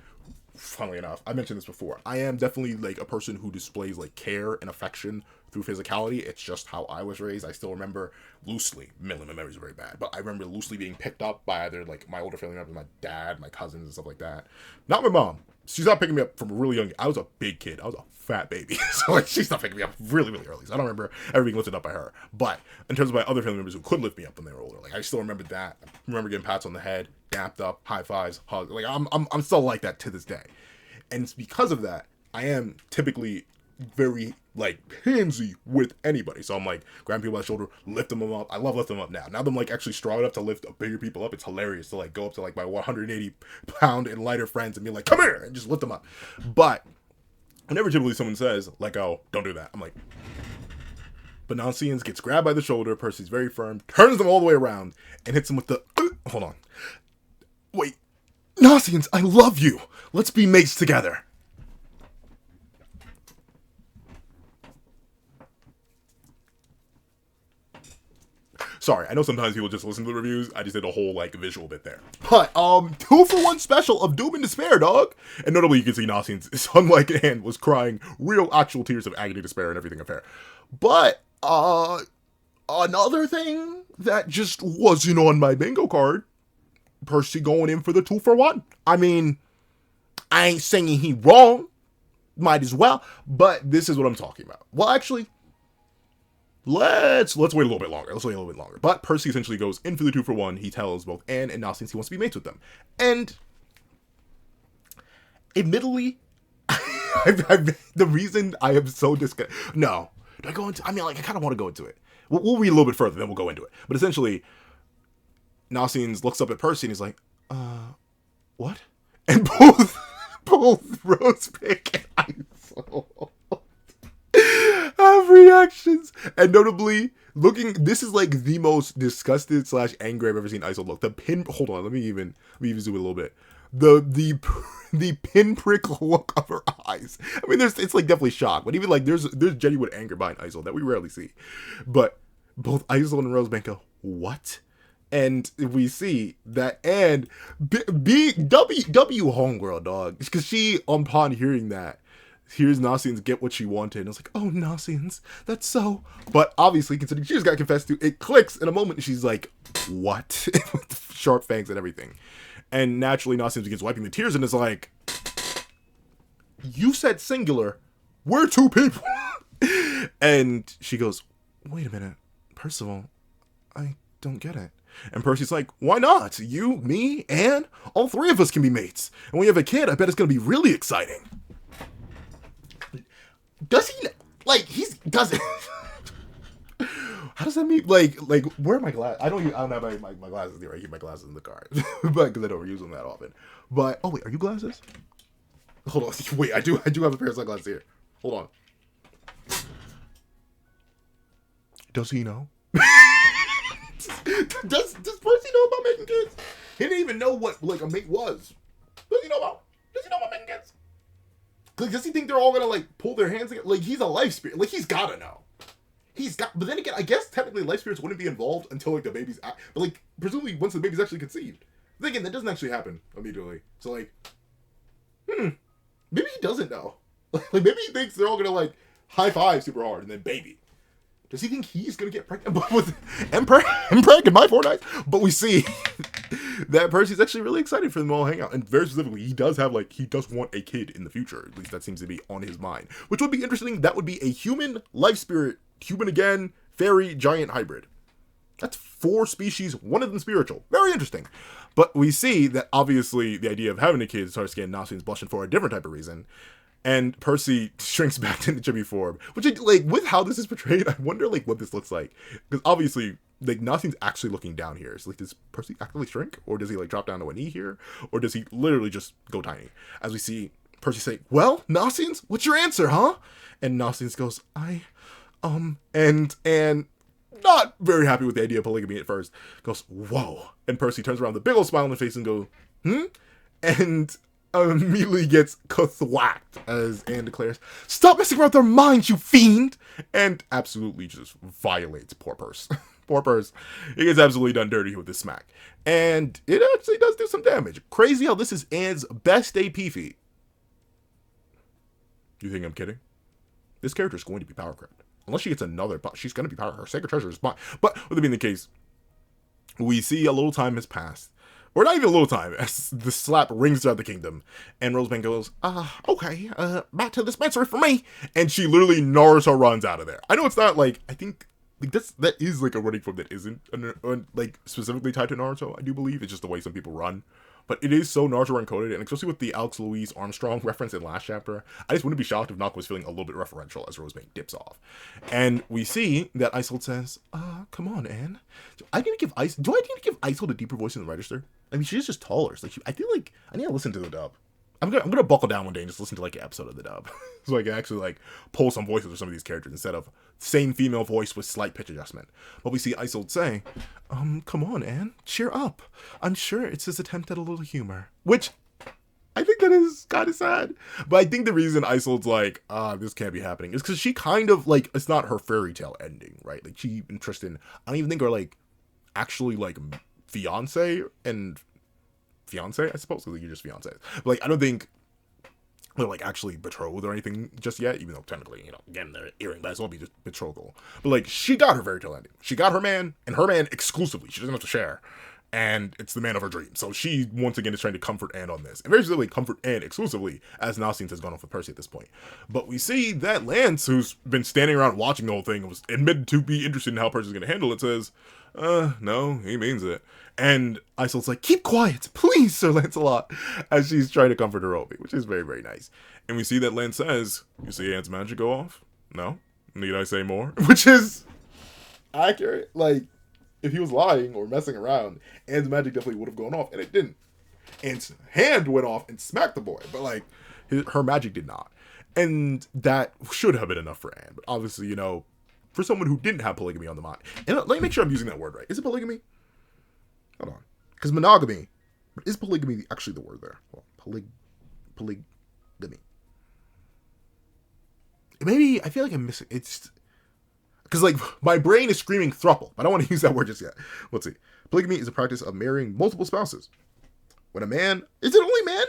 funnily enough, I mentioned this before, I am definitely, like, a person who displays, like, care and affection through physicality. It's just how I was raised. I still remember loosely, my memories are very bad, but I remember loosely being picked up by either, like, my older family members, my dad, my cousins, and stuff like that. Not my mom. She's not picking me up from a really young. I was a big kid. I was a fat baby. So like she's not picking me up really, really early. So I don't remember ever being lifted up by her. But in terms of my other family members who could lift me up when they were older, like I still remember that. I remember getting pats on the head, dapped up, high fives, hugs. Like I'm still like that to this day. And it's because of that, I am typically very like handsy with anybody. So I'm like grabbing people by the shoulder, lifting them up. I love lifting them up now. Now that I'm like actually strong enough to lift bigger people up, it's hilarious to like go up to like my 180-pound and lighter friends and be like, come here, and just lift them up. But whenever typically someone says, let go, don't do that, I'm like, but Nasians gets grabbed by the shoulder, Percy's very firm, turns them all the way around, and hits him with the, hold on. Wait, Nasians, I love you. Let's be mates together. Sorry, I know sometimes people just listen to the reviews. I just did a whole, like, visual bit there. But, 2-for-1 special of Doom and Despair, dog. And notably, you can see Nasians, unlike Anne, was crying real, actual tears of agony, despair, and everything affair. But, another thing that just wasn't on my bingo card, Percy going in for the 2-for-1. I mean, I ain't saying he wrong. Might as well. But this is what I'm talking about. Well, actually, let's wait a little bit longer. But Percy essentially goes in for the 2-for-1. He tells both Anne and Nasians he wants to be mates with them. And admittedly, the reason I am so disgusted. No. Do I go into? I mean, like, I kind of want to go into it. We'll read a little bit further, then we'll go into it. But essentially, Nasians looks up at Percy and he's like, what? And both Rosepick and Isol have reactions. And notably, this is like the most disgusted / angry I've ever seen Isol look. Hold on, let me even zoom in a little bit. The pinprick look of her eyes. I mean, it's like definitely shock, but even like there's genuine anger behind Isol that we rarely see. But both Isol and Rosebank go, what? And we see that and W homegirl, dog, because she upon hearing that hears Nasians get what she wanted and it's like, oh, Nasians, that's so. But obviously, considering she just got confessed to, it clicks in a moment and she's like, what? With sharp fangs and everything. And naturally, Nasians begins wiping the tears and is like, you said singular, we're two people. And she goes, wait a minute, Percival, I don't get it. And Percy's like, why not? You, me, Anne, all three of us can be mates. And when you have a kid, I bet it's going to be really exciting. Does he, like, doesn't. How does that mean? Like, where are my glasses? I don't have my glasses there. I keep my glasses in the car. But, because I don't use them that often. But, oh wait, are you glasses? Hold on, wait, I do have a pair of sunglasses here. Hold on. Does he know? Does Percy know about making kids? He didn't even know what like a mate was. Does he know about making kids? Does he think they're all gonna like pull their hands together? Like he's a life spirit. Like he's gotta know. But then again, I guess technically life spirits wouldn't be involved until like the baby's but like presumably once the baby's actually conceived. Then again, that doesn't actually happen immediately. So like, maybe he doesn't know. Like maybe he thinks they're all gonna like high five super hard and then baby. Does he think he's gonna get pregnant with and my Fortnite? But we see that Percy's actually really excited for them all to hang out, and very specifically, he does want a kid in the future. At least that seems to be on his mind, which would be interesting. That would be a human life spirit, human again, fairy, giant hybrid. That's 4 species, one of them spiritual. Very interesting. But we see that obviously the idea of having a kid starts getting Nasian's blushing for a different type of reason. And Percy shrinks back into chibi form, which, like, with how this is portrayed, I wonder, like, what this looks like. Because obviously, like, Nasian's actually looking down here. So, like, does Percy actually shrink? Or does he, like, drop down to a knee here? Or does he literally just go tiny? As we see Percy say, well, Nasians, what's your answer, huh? And Nasians goes, and not very happy with the idea of polygamy at first, goes, whoa. And Percy turns around with a big old smile on his face and goes, and immediately gets thwacked as Anne declares, stop messing around with their minds, you fiend! And absolutely just violates poor Percy. Poor Percy. He gets absolutely done dirty with this smack. And it actually does do some damage. Crazy how this is Anne's best AP feat. You think I'm kidding? This character is going to be power crept. Unless she gets another, she's going to be power. Her sacred treasure is fine. But with it being the case, we see a little time has passed. Or not even a little time, as the slap rings throughout the kingdom. And Roseband goes, okay, back to the dispensary for me. And she literally Naruto runs out of there. I know it's not, like, I think, like, that is, like, a running form that isn't, like, specifically tied to Naruto, I do believe. It's just the way some people run. But it is so Naruto encoded, and especially with the Alex Louise Armstrong reference in last chapter, I just wouldn't be shocked if Naka was feeling a little bit referential as Roseband dips off. And we see that Isolde says, come on, Anne. Do I need to give Isolde a deeper voice in the register? I mean, she's just taller. So, like, I feel like I need to listen to the dub. I'm gonna buckle down one day and just listen to, like, an episode of the dub. So I can actually, like, pull some voices for some of these characters instead of same female voice with slight pitch adjustment. But we see Isolde say, come on, Anne, cheer up. I'm sure it's his attempt at a little humor. Which, I think that is kind of sad. But I think the reason Isolde's like, this can't be happening is because she kind of, like, it's not her fairy tale ending, right? Like, she and Tristan, I don't even think are, like, actually, like, fiance, I suppose, because you're just fiancés. But, like, I don't think they're, like, actually betrothed or anything just yet, even though technically, you know, again, they're earring, but it's all be just betrothal. But, like, she got her fairy tale ending. She got her man, and her man exclusively. She doesn't have to share. And it's the man of her dreams. So she, once again, is trying to comfort Anne on this. And very specifically, comfort Anne exclusively, as Nasians has gone off with Percy at this point. But we see that Lance, who's been standing around watching the whole thing, was admitted to be interested in how Percy's going to handle it, says, no, he means it. And Isolde's like, keep quiet, please, Sir Lancelot, as she's trying to comfort her Obi, which is very, very nice. And we see that Lance says, you see Anne's magic go off? No? Need I say more? Which is accurate. Like, if he was lying or messing around, Anne's magic definitely would have gone off, and it didn't. Anne's hand went off and smacked the boy, but, like, her magic did not. And that should have been enough for Anne. But obviously, you know, for someone who didn't have polygamy on the mind. And let me make sure I'm using that word right. Is it polygamy? Hold on. Because monogamy. Is polygamy actually the word there? Well, polygamy. Maybe, I feel like I'm missing. It's because, like, my brain is screaming throuple, but I don't want to use that word just yet. Let's see. Polygamy is a practice of marrying multiple spouses. When a man... Is it only men?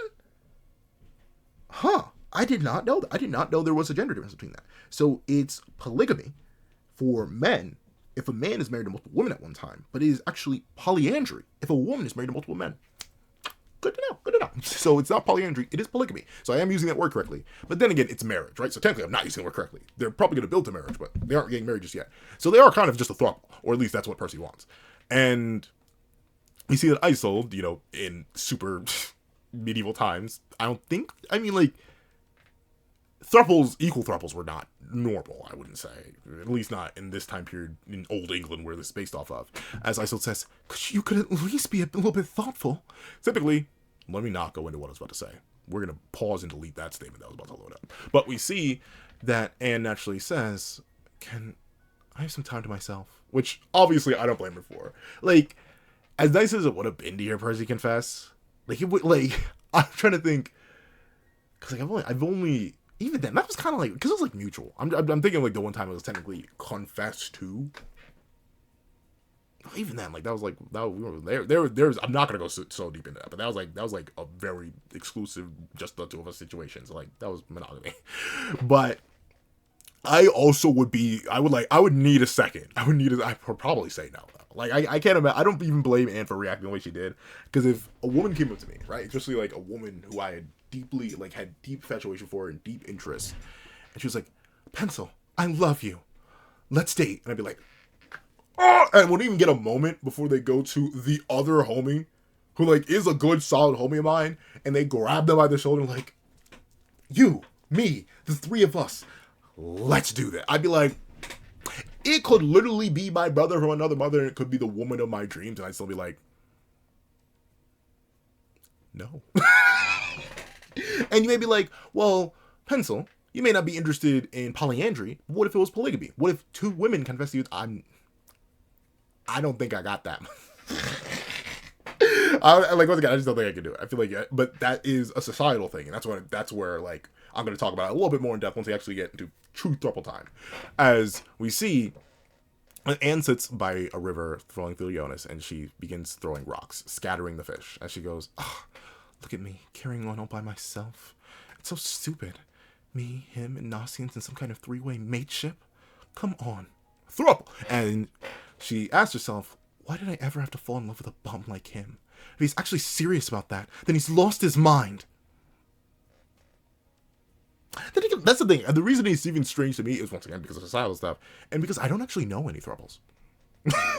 Huh. I did not know that. I did not know there was a gender difference between that. So it's polygamy for men if a man is married to multiple women at one time, but it is actually polyandry if a woman is married to multiple men. Good to know, good to know. So it's not polyandry, it is polygamy. So I am using that word correctly. But then again, it's marriage, right? So technically I'm not using the word correctly. They're probably going to build to marriage, but they aren't getting married just yet. So they are kind of just a throuple, or at least that's what Percy wants. And you see that Isolde, you know, in super medieval times, equal thruples were not normal, I wouldn't say. At least not in this time period in Old England where this is based off of. As Isolde says, you could at least be a little bit thoughtful. Typically, let me not go into what I was about to say. We're going to pause and delete that statement that was about to load up. But we see that Anne naturally says, can I have some time to myself? Which, obviously, I don't blame her for. Like, as nice as it would have been to hear Percy confess, like, it would, like, I'm trying to think, because, like, I've only even then, that was kind of like, because it was like mutual. I'm thinking like the one time it was technically confessed to. Even then, like that was we were there's I'm not gonna go so deep into that, but that was like a very exclusive, just the two of us situation. So like that was monogamy. But I also would be, I would need a second. I would probably say no. Like, I can't imagine, I don't even blame Anne for reacting the way she did. Because if a woman came up to me, right, especially like a woman who I had deeply, like, had deep infatuation for and deep interest, and she was like, Pencil, I love you. Let's date. And I'd be like, oh! And I wouldn't even get a moment before they go to the other homie, who, like, is a good, solid homie of mine, and they grab them by the shoulder, like, you, me, the three of us, let's do that. I'd be like, it could literally be my brother from another mother, and it could be the woman of my dreams, and I'd still be like, no. And you may be like, well, Pencil, you may not be interested in polyandry. What if it was polygamy? What if two women confess to you? I don't think I got that. Like, once again, I just don't think I can do it. I feel like, but that is a societal thing, and that's where like I'm going to talk about it a little bit more in depth once we actually get into true throuple time. As we see, Anne sits by a river flowing through Ionis, and she begins throwing rocks, scattering the fish. As she goes, oh, look at me, carrying on all by myself. It's so stupid. Me, him, and Nosians in some kind of three-way mateship? Come on. Throuple! And she asks herself, why did I ever have to fall in love with a bum like him? If he's actually serious about that, then he's lost his mind. That's the thing. The reason he's even strange to me is, once again, because of societal stuff, and because I don't actually know any thruples.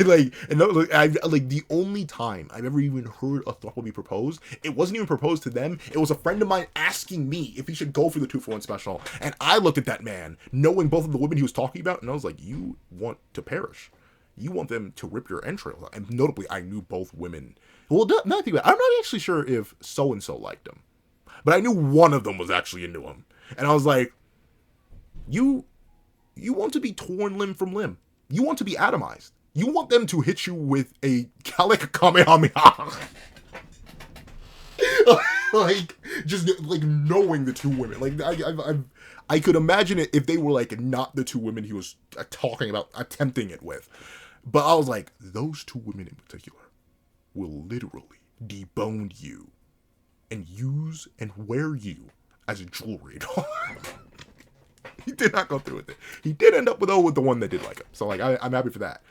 Like, the only time I've ever even heard a throuple be proposed, it wasn't even proposed to them. It was a friend of mine asking me if he should go for the 2-for-1 special, and I looked at that man, knowing both of the women he was talking about, and I was like, you want to perish. You want them to rip your entrails out. And notably, I knew both women. Well, now I think about it, I'm not actually sure if so-and-so liked him, but I knew one of them was actually into him. And I was like, you want to be torn limb from limb. You want to be atomized. You want them to hit you with a Gallic Kamehameha. Like, just, like, knowing the two women. Like, I could imagine it if they were, like, not the two women he was talking about, attempting it with. But I was like, those two women in particular will literally debone you and use and wear you as a jewelry doll. He did not go through with it. He did end up with the one that did like him. So, like, I'm happy for that.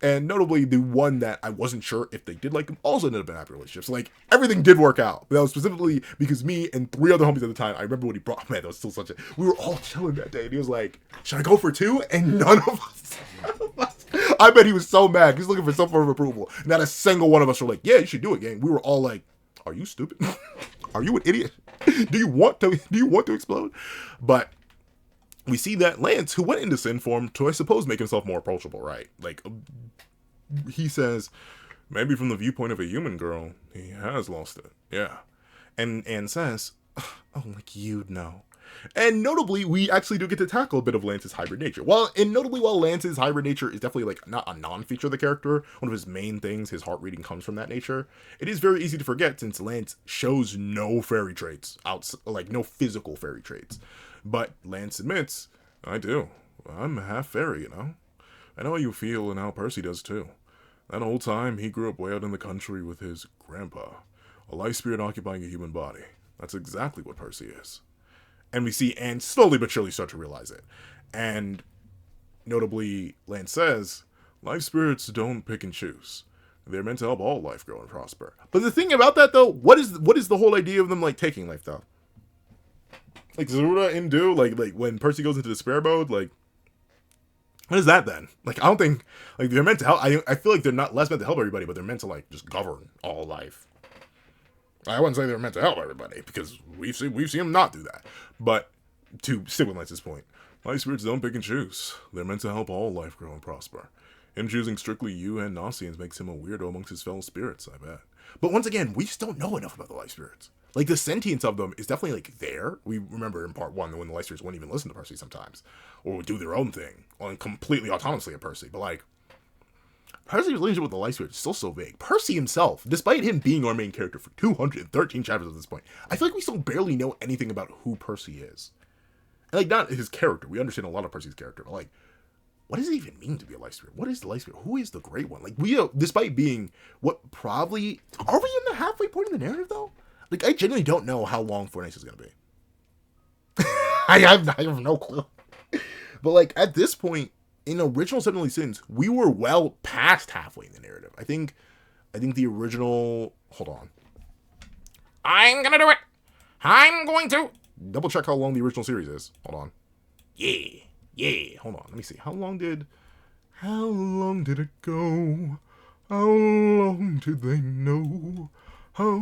And notably, the one that I wasn't sure if they did like him also ended up in a happy relationship. So, like, everything did work out. But that was specifically because me and 3 other homies at the time, I remember what he brought. Man, that was still such a... We were all chilling that day. And he was like, should I go for 2? And none of us... I bet he was so mad. He's looking for some form of approval. Not a single one of us were like, yeah, you should do it, gang. We were all like, are you stupid? Are you an idiot? Do you want to explode? But... we see that Lance, who went into sin form to, I suppose, make himself more approachable, right? Like, he says, maybe from the viewpoint of a human girl, he has lost it. Yeah. And says, oh, like you'd know. And notably, we actually do get to tackle a bit of Lance's hybrid nature. While Lance's hybrid nature is definitely, like, not a non-feature of the character, one of his main things, his heart reading, comes from that nature, it is very easy to forget since Lance shows no fairy traits, like, no physical fairy traits. But Lance admits, I do. I'm half fairy, you know? I know how you feel and how Percy does too. That whole time, he grew up way out in the country with his grandpa, a life spirit occupying a human body. That's exactly what Percy is. And we see Anne slowly but surely start to realize it. And notably, Lance says, life spirits don't pick and choose. They're meant to help all life grow and prosper. But the thing about that, though, what is the whole idea of them, like, taking life, though? Like, Zorua and Do, like, when Percy goes into despair mode, like, what is that then? Like, I don't think, like, they're meant to help. I feel like they're not less meant to help everybody, but they're meant to, like, just govern all life. I wouldn't say they're meant to help everybody, because we've seen them not do that. But, to stick with Lance's point, life spirits don't pick and choose. They're meant to help all life grow and prosper. Him choosing strictly you and Nosians makes him a weirdo amongst his fellow spirits, I bet. But once again, we just don't know enough about the life spirits. Like, the sentience of them is definitely, like, there. We remember in part 1 when the life spirits wouldn't even listen to Percy sometimes. Or would do their own thing. Or completely autonomously at Percy. But, like, Percy's relationship with the life spirit is still so vague. Percy himself, despite him being our main character for 213 chapters at this point, I feel like we still barely know anything about who Percy is. And, like, not his character. We understand a lot of Percy's character. But, like, what does it even mean to be a life spirit? What is the life spirit? Who is the Great One? Like, we, despite being what probably... Are we in the halfway point of the narrative, though? Like, I genuinely don't know how long Four Nights is going to be. I have no clue. But like at this point in original Seven Deadly Sins, we were well past halfway in the narrative. I think the original. Hold on. I'm gonna do it. I'm going to double check how long the original series is. Hold on. Yeah. Hold on. Let me see. How long did it go? How long did they know? How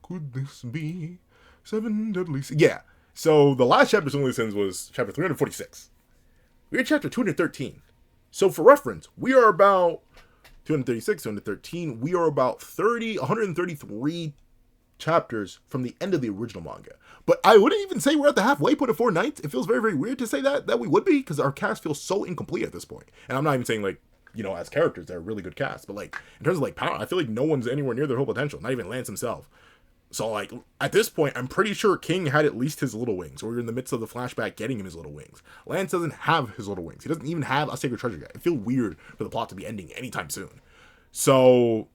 could this be? Seven Deadly Sins. Yeah. So the last chapter of Seven Deadly Sins was chapter 346. We're in chapter 213. So for reference, we are about 236, 213. We are about 133 chapters from the end of the original manga. But I wouldn't even say we're at the halfway point of Four Knights. It feels very, very weird to say that we would be, because our cast feels so incomplete at this point. And I'm not even saying, like, you know, as characters, they're a really good cast. But, like, in terms of, like, power, I feel like no one's anywhere near their whole potential. Not even Lance himself. So, like, at this point, I'm pretty sure King had at least his little wings. Or you're in the midst of the flashback getting him his little wings. Lance doesn't have his little wings. He doesn't even have a sacred treasure yet. It feels weird for the plot to be ending anytime soon. So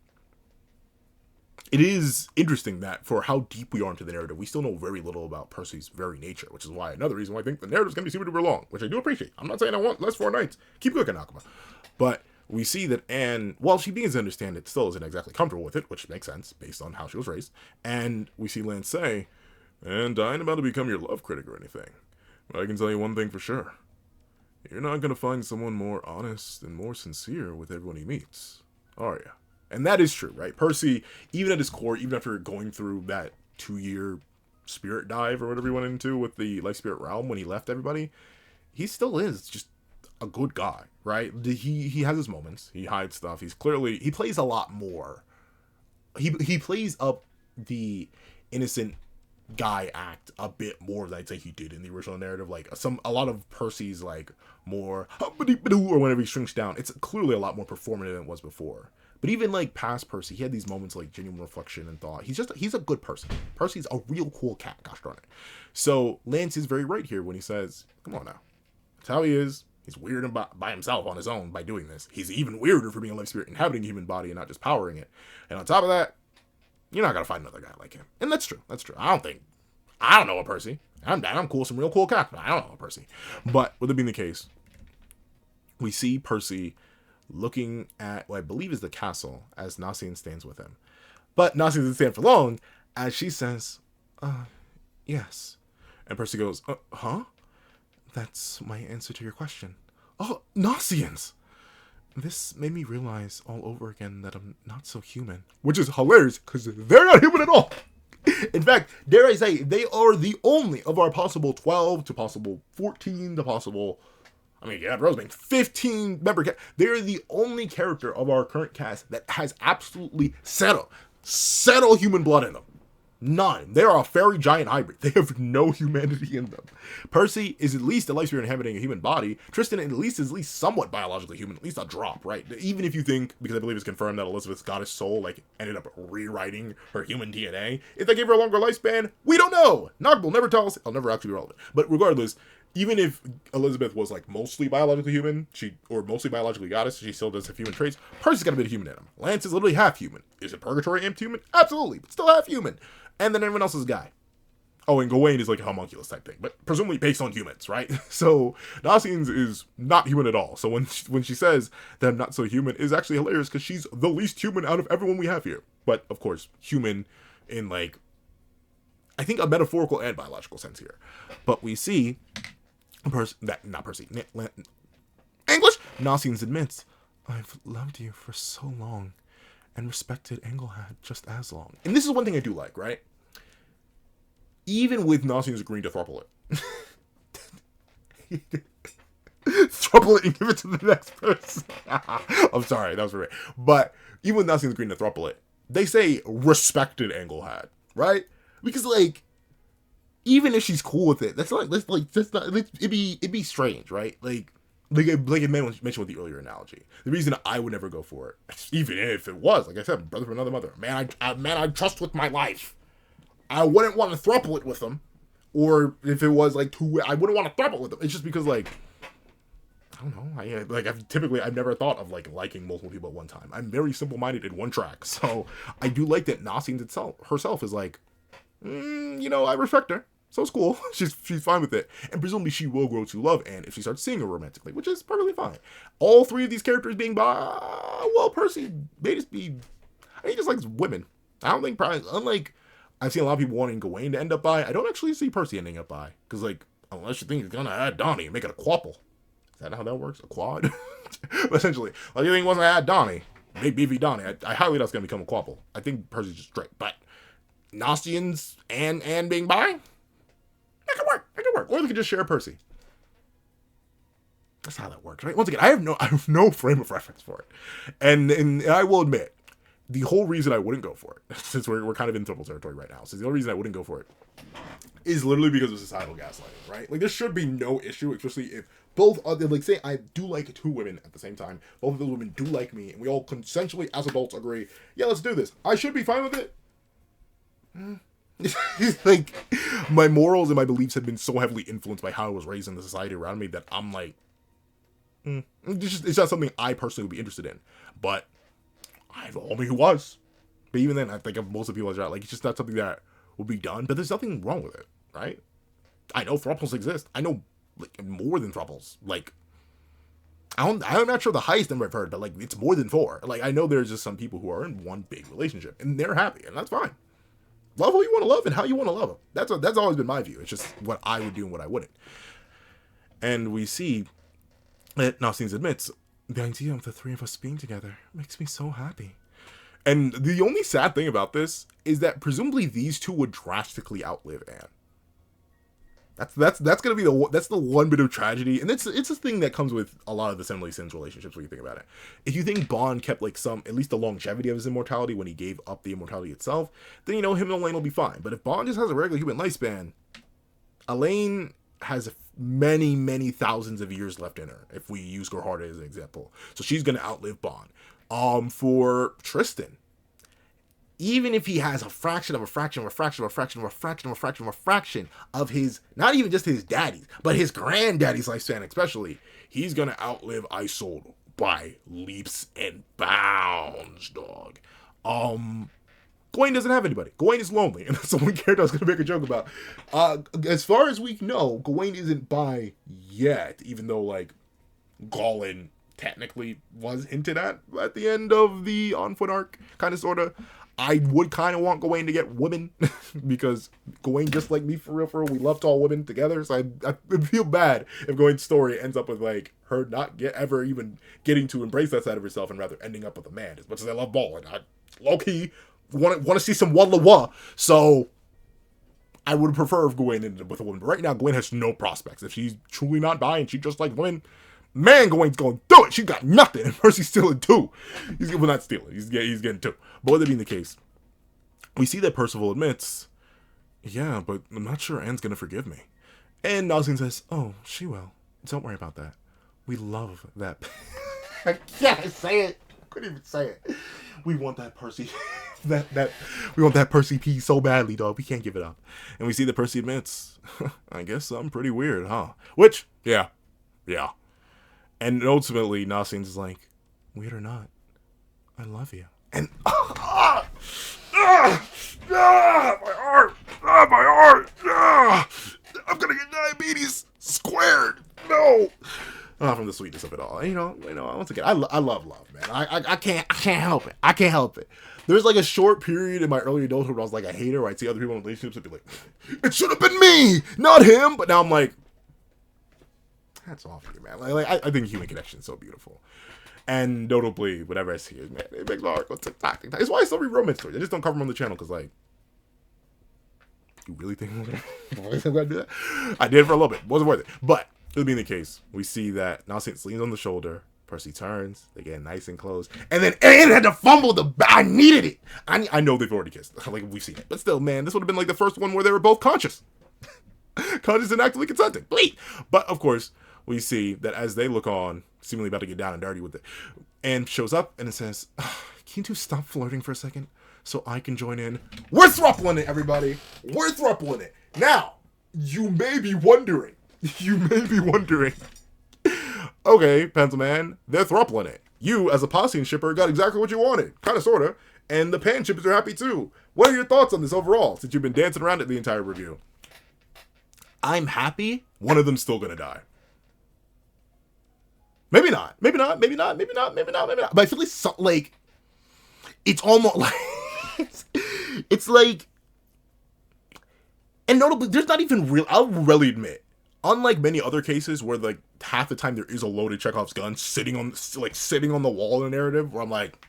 it is interesting that for how deep we are into the narrative, we still know very little about Percy's very nature, which is why another reason why I think the narrative is going to be super duper long, which I do appreciate. I'm not saying I want less Four Knights. Keep cooking, Nakama. But we see that Anne, while she begins to understand it, still isn't exactly comfortable with it, which makes sense based on how she was raised. And we see Lance say, "And I ain't about to become your love critic or anything, but I can tell you one thing for sure. You're not going to find someone more honest and more sincere with everyone he meets, are you?" And that is true, right? Percy, even at his core, even after going through that 2-year spirit dive or whatever he went into with the life spirit realm when he left everybody, he still is just a good guy, right? He has his moments. He hides stuff. He plays a lot more. He plays up the innocent guy act a bit more than I'd say he did in the original narrative. Like a lot of Percy's like more or whenever he shrinks down, it's clearly a lot more performative than it was before. But even like past Percy, he had these moments like genuine reflection and thought. He's a good person. Percy's a real cool cat, gosh darn it. So Lance is very right here when he says, come on now. That's how he is. He's weird by himself on his own by doing this. He's even weirder for being a life spirit inhabiting a human body and not just powering it. And on top of that, you're not going to find another guy like him. And that's true. That's true. I don't know a Percy. I'm cool, some real cool cats, but I don't know a Percy. But with it being the case, we see Percy looking at what I believe is the castle as Nasian stands with him. But Nasian doesn't stand for long as she says, yes. And Percy goes, huh? That's my answer to your question. Oh, Nasians! This made me realize all over again that I'm not so human. Which is hilarious, because they're not human at all. In fact, dare I say, they are the only of our possible 12 to possible 14 to possible... I mean, yeah, Rosebank, 15 member cast. They're the only character of our current cast that has absolutely settle human blood in them. None. They are a fairy giant hybrid. They have no humanity in them. Percy is at least a life spirit inhabiting a human body. Tristan is at least somewhat biologically human, at least a drop, right? Even if you think, because I believe it's confirmed that Elizabeth's goddess soul like ended up rewriting her human DNA. If they gave her a longer lifespan, we don't know. Nog will never tell us. It'll never actually be relevant. But regardless, even if Elizabeth was like mostly biologically human, or mostly biologically goddess, she still does have human traits. Percy's got a bit of human in him. Lance is literally half human. Is it Purgatory amped human? Absolutely, but still half human. And then everyone else is a guy. Oh, and Gawain is like a homunculus type thing, but presumably based on humans, right? So Nasians is not human at all. So when she says that I'm not so human, is actually hilarious because she's the least human out of everyone we have here. But of course, human in like, I think a metaphorical and biological sense here. But we see English. Nasians admits, I've loved you for so long and respected Engelhard just as long. And this is one thing I do like, right? Even with Nasians agreeing to thruple it. Thruple it and give it to the next person. I'm sorry, that was weird. But even with Nasians agreeing to thruple it, they say respected Engelhard, right? Because like, even if she's cool with it, it'd be strange, right? Like I mentioned with the earlier analogy, the reason I would never go for it, even if it was, like I said, brother from another mother, man, I trust with my life. I wouldn't want to throuple it with them, or if it was like two, I wouldn't want to throuple with them. It's just because like, I don't know, I've never thought of like liking multiple people at one time. I'm very simple-minded in one track, so I do like that Nasian herself is like, I respect her. So it's cool. She's fine with it. And presumably she will grow to love Anne if she starts seeing her romantically, which is perfectly fine. All three of these characters being bi, well, Percy may just be, I think he just likes women. I don't think, probably, unlike, I've seen a lot of people wanting Gawain to end up bi, I don't actually see Percy ending up bi. Because, like, unless you think he's gonna add Donnie and make it a quapple. Is that how that works? A quad? Essentially. Like, you think he wants to add Donnie, big beefy Donnie, I highly doubt it's gonna become a quapple. I think Percy's just straight. But, Gnostians and being bi? That could work. That could work. Or they could just share Percy. That's how that works, right? Once again, I have no frame of reference for it. And I will admit, the whole reason I wouldn't go for it, since we're kind of in throuple territory right now, so the only reason I wouldn't go for it is literally because of societal gaslighting, right? Like, there should be no issue, especially if both, like, say I do like two women at the same time, both of those women do like me, and we all consensually, as adults, agree, yeah, let's do this. I should be fine with it. Like, my morals and my beliefs have been so heavily influenced by how I was raised in the society around me that I'm like, it's not something I personally would be interested in. But I have a homie who was. But even then, I think of most of the people like, it's just not something that would be done. But there's nothing wrong with it, right? I know thruples exist. I know, like, more than thruples. Like, I'm not sure the highest number I've heard, but, like, it's more than 4. Like, I know there's just some people who are in one big relationship, and they're happy, and that's fine. Love who you want to love and how you want to love them. That's always been my view. It's just what I would do and what I wouldn't. And we see that Gnostians admits, the idea of the three of us being together makes me so happy. And the only sad thing about this is that presumably these two would drastically outlive Anne. That's gonna be the one bit of tragedy, and it's a thing that comes with a lot of the sevendeadlysins relationships when you think about it. If you think Bond kept like at least the longevity of his immortality when he gave up the immortality itself, then you know him and Elaine will be fine. But if Bond just has a regular human lifespan, Elaine has many thousands of years left in her. If we use Gerhardt as an example, so she's gonna outlive Bond. For Tristan, even if he has a fraction of his, not even just his daddy's, but his granddaddy's lifespan especially, he's gonna outlive Isolde by leaps and bounds, dog. Gawain doesn't have anybody. Gawain is lonely, and that's the one character I was gonna make a joke about. As far as we know, Gawain isn't bi yet, even though, like, Gawain technically was hinted at the end of the On Foot arc, kind of, sort of. I would kind of want Gawain to get women, because Gawain, just like me, for real, we love tall women together, so I would feel bad if Gawain's story ends up with, like, her not ever even getting to embrace that side of herself, and rather ending up with a man. As much as I love ball, and I low-key want to see some walla, so I would prefer if Gawain ended up with a woman. But right now, Gawain has no prospects. If she's truly not bi and she just like women, man, Gawain's going to do it. She got nothing, and Percy's stealing 2. He's not stealing. He's getting 2. But with that being the case, we see that Percival admits, yeah, but I'm not sure Anne's going to forgive me. And Noslin says, oh, she will. Don't worry about that. We love that. I can't say it. I couldn't even say it. We want that Percy. We want that Percy piece so badly, dog. We can't give it up. And we see that Percy admits, I guess something pretty weird, huh? Which, yeah. And ultimately, Noslin is like, weird or not, I love you. And my heart, I'm gonna get diabetes squared. No, from the sweetness of it all. You know. Once again, I love love, man. I can't help it. I can't help it. There's like a short period in my early adulthood where I was like a hater, where I'd see other people in relationships and be like, it should have been me, not him. But now I'm like, that's off you, man. Like I think human connection is so beautiful. And notably, whatever I see is, man, it makes my heart go tick-tock. It's why I still read romance stories. I just don't cover them on the channel, because, like, you really think I'm gonna do that? I did for a little bit. Wasn't worth it. But, it being the case, we see that Nonsense leans on the shoulder, Percy turns, they get nice and close, and then Anne had to fumble I needed it. I know they've already kissed. Like, we've seen it. But still, man, this would have been like the first one where they were both conscious. Conscious and actively consenting. Bleep. But, of course, we see that as they look on, seemingly about to get down and dirty with it, Anne shows up and it says, can you two stop flirting for a second so I can join in? We're thrupling it, everybody. We're thrupling it. Now, you may be wondering, okay, Pencil Man, they're thrupling it. You, as a Possian shipper, got exactly what you wanted. Kind of, sort of. And the Pan shippers are happy too. What are your thoughts on this overall, since you've been dancing around it the entire review? I'm happy one of them's still gonna die. Maybe not. Maybe not. Maybe not. Maybe not. Maybe not. Maybe not. But I feel like it's almost like it's like, and notably, there's not even real. I'll really admit, unlike many other cases where like half the time there is a loaded Chekhov's gun sitting on the wall in a narrative, where I'm like,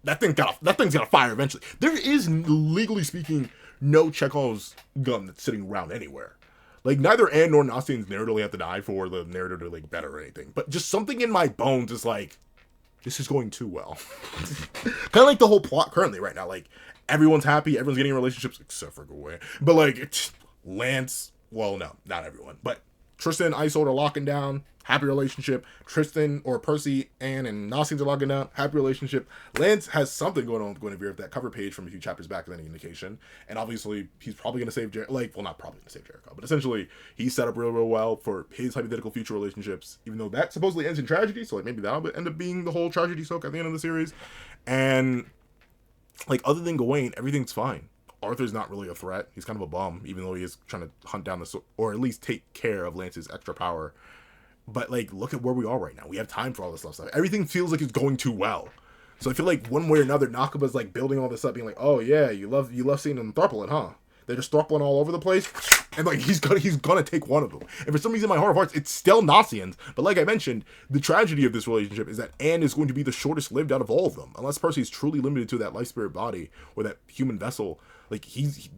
that thing's gonna fire eventually. There is, legally speaking, no Chekhov's gun that's sitting around anywhere. Like, neither Anne nor Nasian's narratively have to die for the narrative to, like, better or anything. But just something in my bones is like, this is going too well. Kind of like the whole plot currently right now. Like, everyone's happy, everyone's getting relationships, except for Gawain. But, like, Lance, well, no, not everyone. But Tristan and Isolde are locking down, happy relationship. Tristan, or Percy, Anne, and Nasian are locking down, happy relationship. Lance has something going on with Guinevere, if that cover page from a few chapters back is any indication. And obviously, he's probably going to save Jericho. Like, well, not probably going to save Jericho, but essentially, he's set up real, real well for his hypothetical future relationships, even though that supposedly ends in tragedy, so, like, maybe that'll end up being the whole tragedy soak at the end of the series. And, like, other than Gawain, everything's fine. Arthur's not really a threat. He's kind of a bum, even though he is trying to hunt down or at least take care of Lance's extra power. But, like, look at where we are right now. We have time for all this stuff. Everything feels like it's going too well. So I feel like one way or another, Nakaba's, like, building all this up, being like, oh, yeah, you love seeing them thruppling, huh? They're just thruppling all over the place. And, like, he's gonna take one of them. And for some reason, in my heart of hearts, it's still Nasian's. But like I mentioned, the tragedy of this relationship is that Anne is going to be the shortest lived out of all of them. Unless Percy's truly limited to that life spirit body, or that human vessel, like,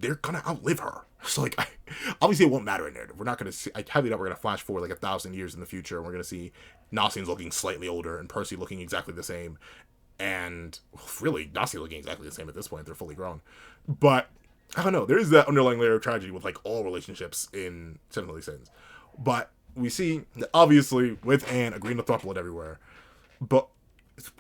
they're gonna outlive her. So, like, obviously it won't matter in narrative. We're not gonna see, I highly doubt we're gonna flash forward, like, 1,000 years in the future, and we're gonna see Nasian's looking slightly older, and Percy looking exactly the same. And, really, Nasian looking exactly the same at this point. They're fully grown. But, I don't know. There is that underlying layer of tragedy with, like, all relationships in Seven Deadly Sins. But we see, obviously, with Anne agreeing to thruple it everywhere. But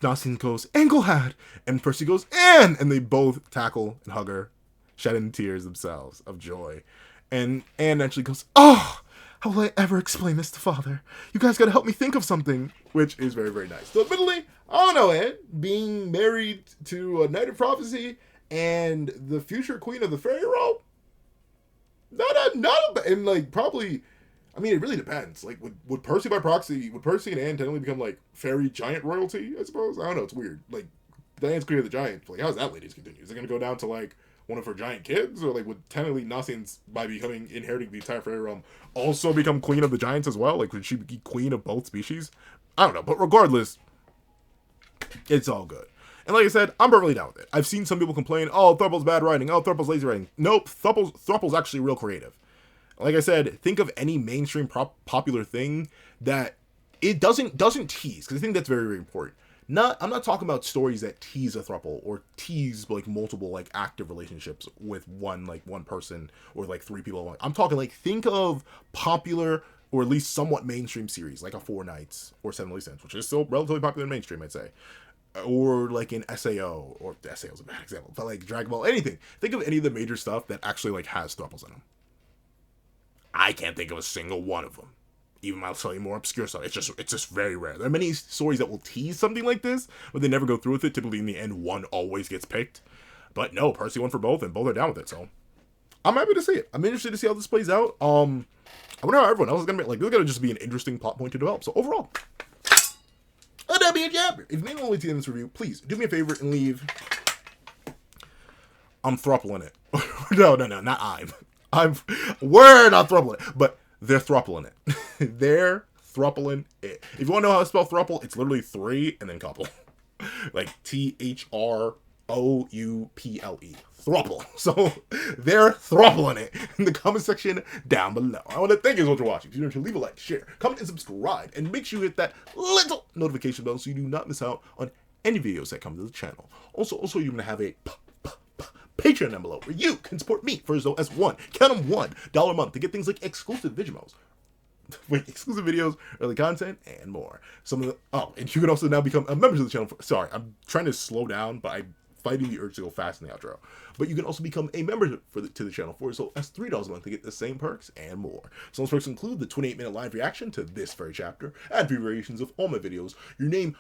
Nasian goes, Engelhard! And Percy goes, Anne! And they both tackle and hug her, shedding tears themselves of joy. And Anne actually goes, oh! How will I ever explain this to Father? You guys gotta help me think of something. Which is very, very nice. So, admittedly, I don't know, Anne. Being married to a Knight of Prophecy and the future queen of the fairy realm, and, like, probably, I mean, it really depends. Like, would Percy by proxy, would Percy and Anne technically become, like, fairy giant royalty, I suppose? I don't know, it's weird. Like, Diane's Queen of the Giant, like, how's that lady's continue? Is it gonna go down to, like, one of her giant kids? Or, like, would technically Nasian's, by inheriting the entire fairy realm, also become queen of the giants as well? Like, would she be queen of both species? I don't know, but regardless, it's all good. And like I said, I'm perfectly down with it. I've seen some people complain, oh, Thruple's bad writing, oh, Thruple's lazy writing. Nope, Thruple's actually real creative. Like I said, think of any mainstream popular thing that it doesn't tease, because I think that's very, very important. I'm not talking about stories that tease a throuple or tease, like, multiple, like, active relationships with one person or, like, 3 people. I'm talking, like, think of popular or at least somewhat mainstream series like a Four Knights or Seven Deadly Sins, which is still relatively popular in mainstream, I'd say. Or like an SAO, or SAO is a bad example, but like Dragon Ball, anything. Think of any of the major stuff that actually, like, has thruples in them. I can't think of a single one of them. Even I'll tell you more obscure stuff. It's just very rare. There are many stories that will tease something like this, but they never go through with it. Typically, in the end, one always gets picked. But no, Percy won for both, and both are down with it. So I'm happy to see it. I'm interested to see how this plays out. I wonder how everyone else is gonna be. Like, this is gonna just be an interesting plot point to develop. So overall, that'll be a chapter. If you made it all the way to the end of this review, please do me a favor and leave. I'm thruppling it. No, not we're not thruppling it, but they're thruppling it. They're thruppling it. If you want to know how to spell thruple, it's literally 3 and then couple. Like THROUPLE. Thruple. So they're thruppling it in the comment section down below. I want to thank you so much for watching. If you leave a like, share, comment, and subscribe, and make sure you hit that little notification bell so you do not miss out on any videos that come to the channel. Also, you're gonna have a Patreon down below where you can support me for as low as $1 a month to get things like exclusive videos. Exclusive videos, early content, and more. And you can also now become a member of the channel. Sorry, I'm trying to slow down, but I'm fighting the urge to go fast in the outro. But you can also become a member to the channel for as low as $3 a month to get the same perks and more. Some of those perks include the 28-minute live reaction to this very chapter, and variations of all my videos. Your name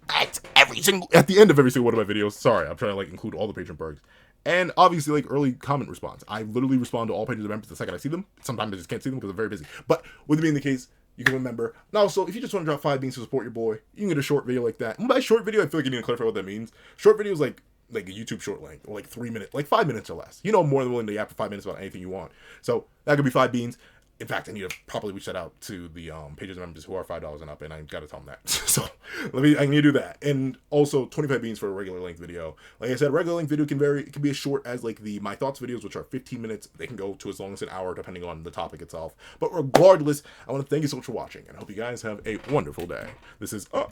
at every at the end of every single one of my videos. Sorry, I'm trying to like include all the patron perks. And obviously, like, early comment response. I literally respond to all pages of members the second I see them. Sometimes I just can't see them because I'm very busy. But with it being the case, you can remember. And also, if you just want to drop 5 beans to support your boy, you can get a short video like that. And by short video, I feel like you need to clarify what that means. Short video is like a YouTube short length, or like 3 minutes, like 5 minutes or less. You know, I'm more than willing to yap for 5 minutes about anything you want. So that could be 5 beans. In fact, I need to probably reach that out to the pages members who are $5 and up, and I gotta tell them that. So I need to do that. And also 25 beans for a regular length video. Like I said, regular length video can vary. It can be as short as like the My Thoughts videos, which are 15 minutes. They can go to as long as an hour, depending on the topic itself. But regardless, I want to thank you so much for watching, and I hope you guys have a wonderful day. This is that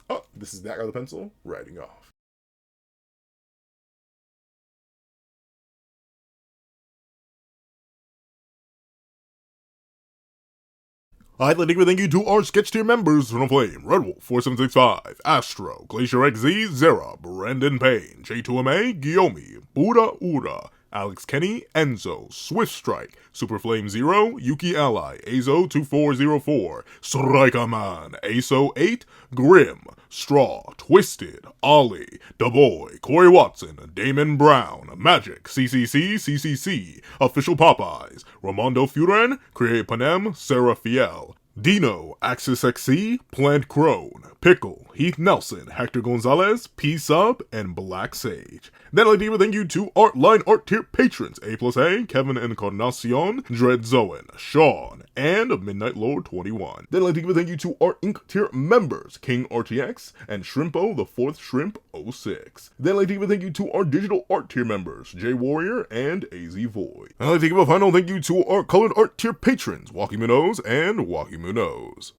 guy with the pencil, writing off. I'd like to thank you to our sketch tier members: Eternal Flame, Red Wolf 4765, Astro, Glacier XZ, Zera, Brandon Payne, J2MA, Guillaume, Buddha Ura, Alex Kenny, Enzo, Swift Strike, Super Flame Zero, Yuki Ally, Azo2404, Striker Man, Aso8, Grim, Straw, Twisted, Ollie, Da Boy, Corey Watson, Damon Brown, Magic, CCC, Official Popeyes, Ramondo Furen, Create Panem, Sarah Fiel, Dino, Axis XC, Plant Crone, Pickle, Heath Nelson, Hector Gonzalez, P-Sub, and Black Sage. Then I'd like to give a thank you to Art Art Tier patrons: A+A, Kevin Encarnacion, Dread Zoen, Sean, and Midnight Lord 21. Then I'd like to give a thank you to Art Inc. Tier members: King RTX and Shrimpo the 4th Shrimp 06. Then I'd like to give a thank you to our digital art tier members: J Warrior and AZ Void. I'd like to give a final thank you to our colored art tier patrons: Walkie Munoz and Walkie Munoz.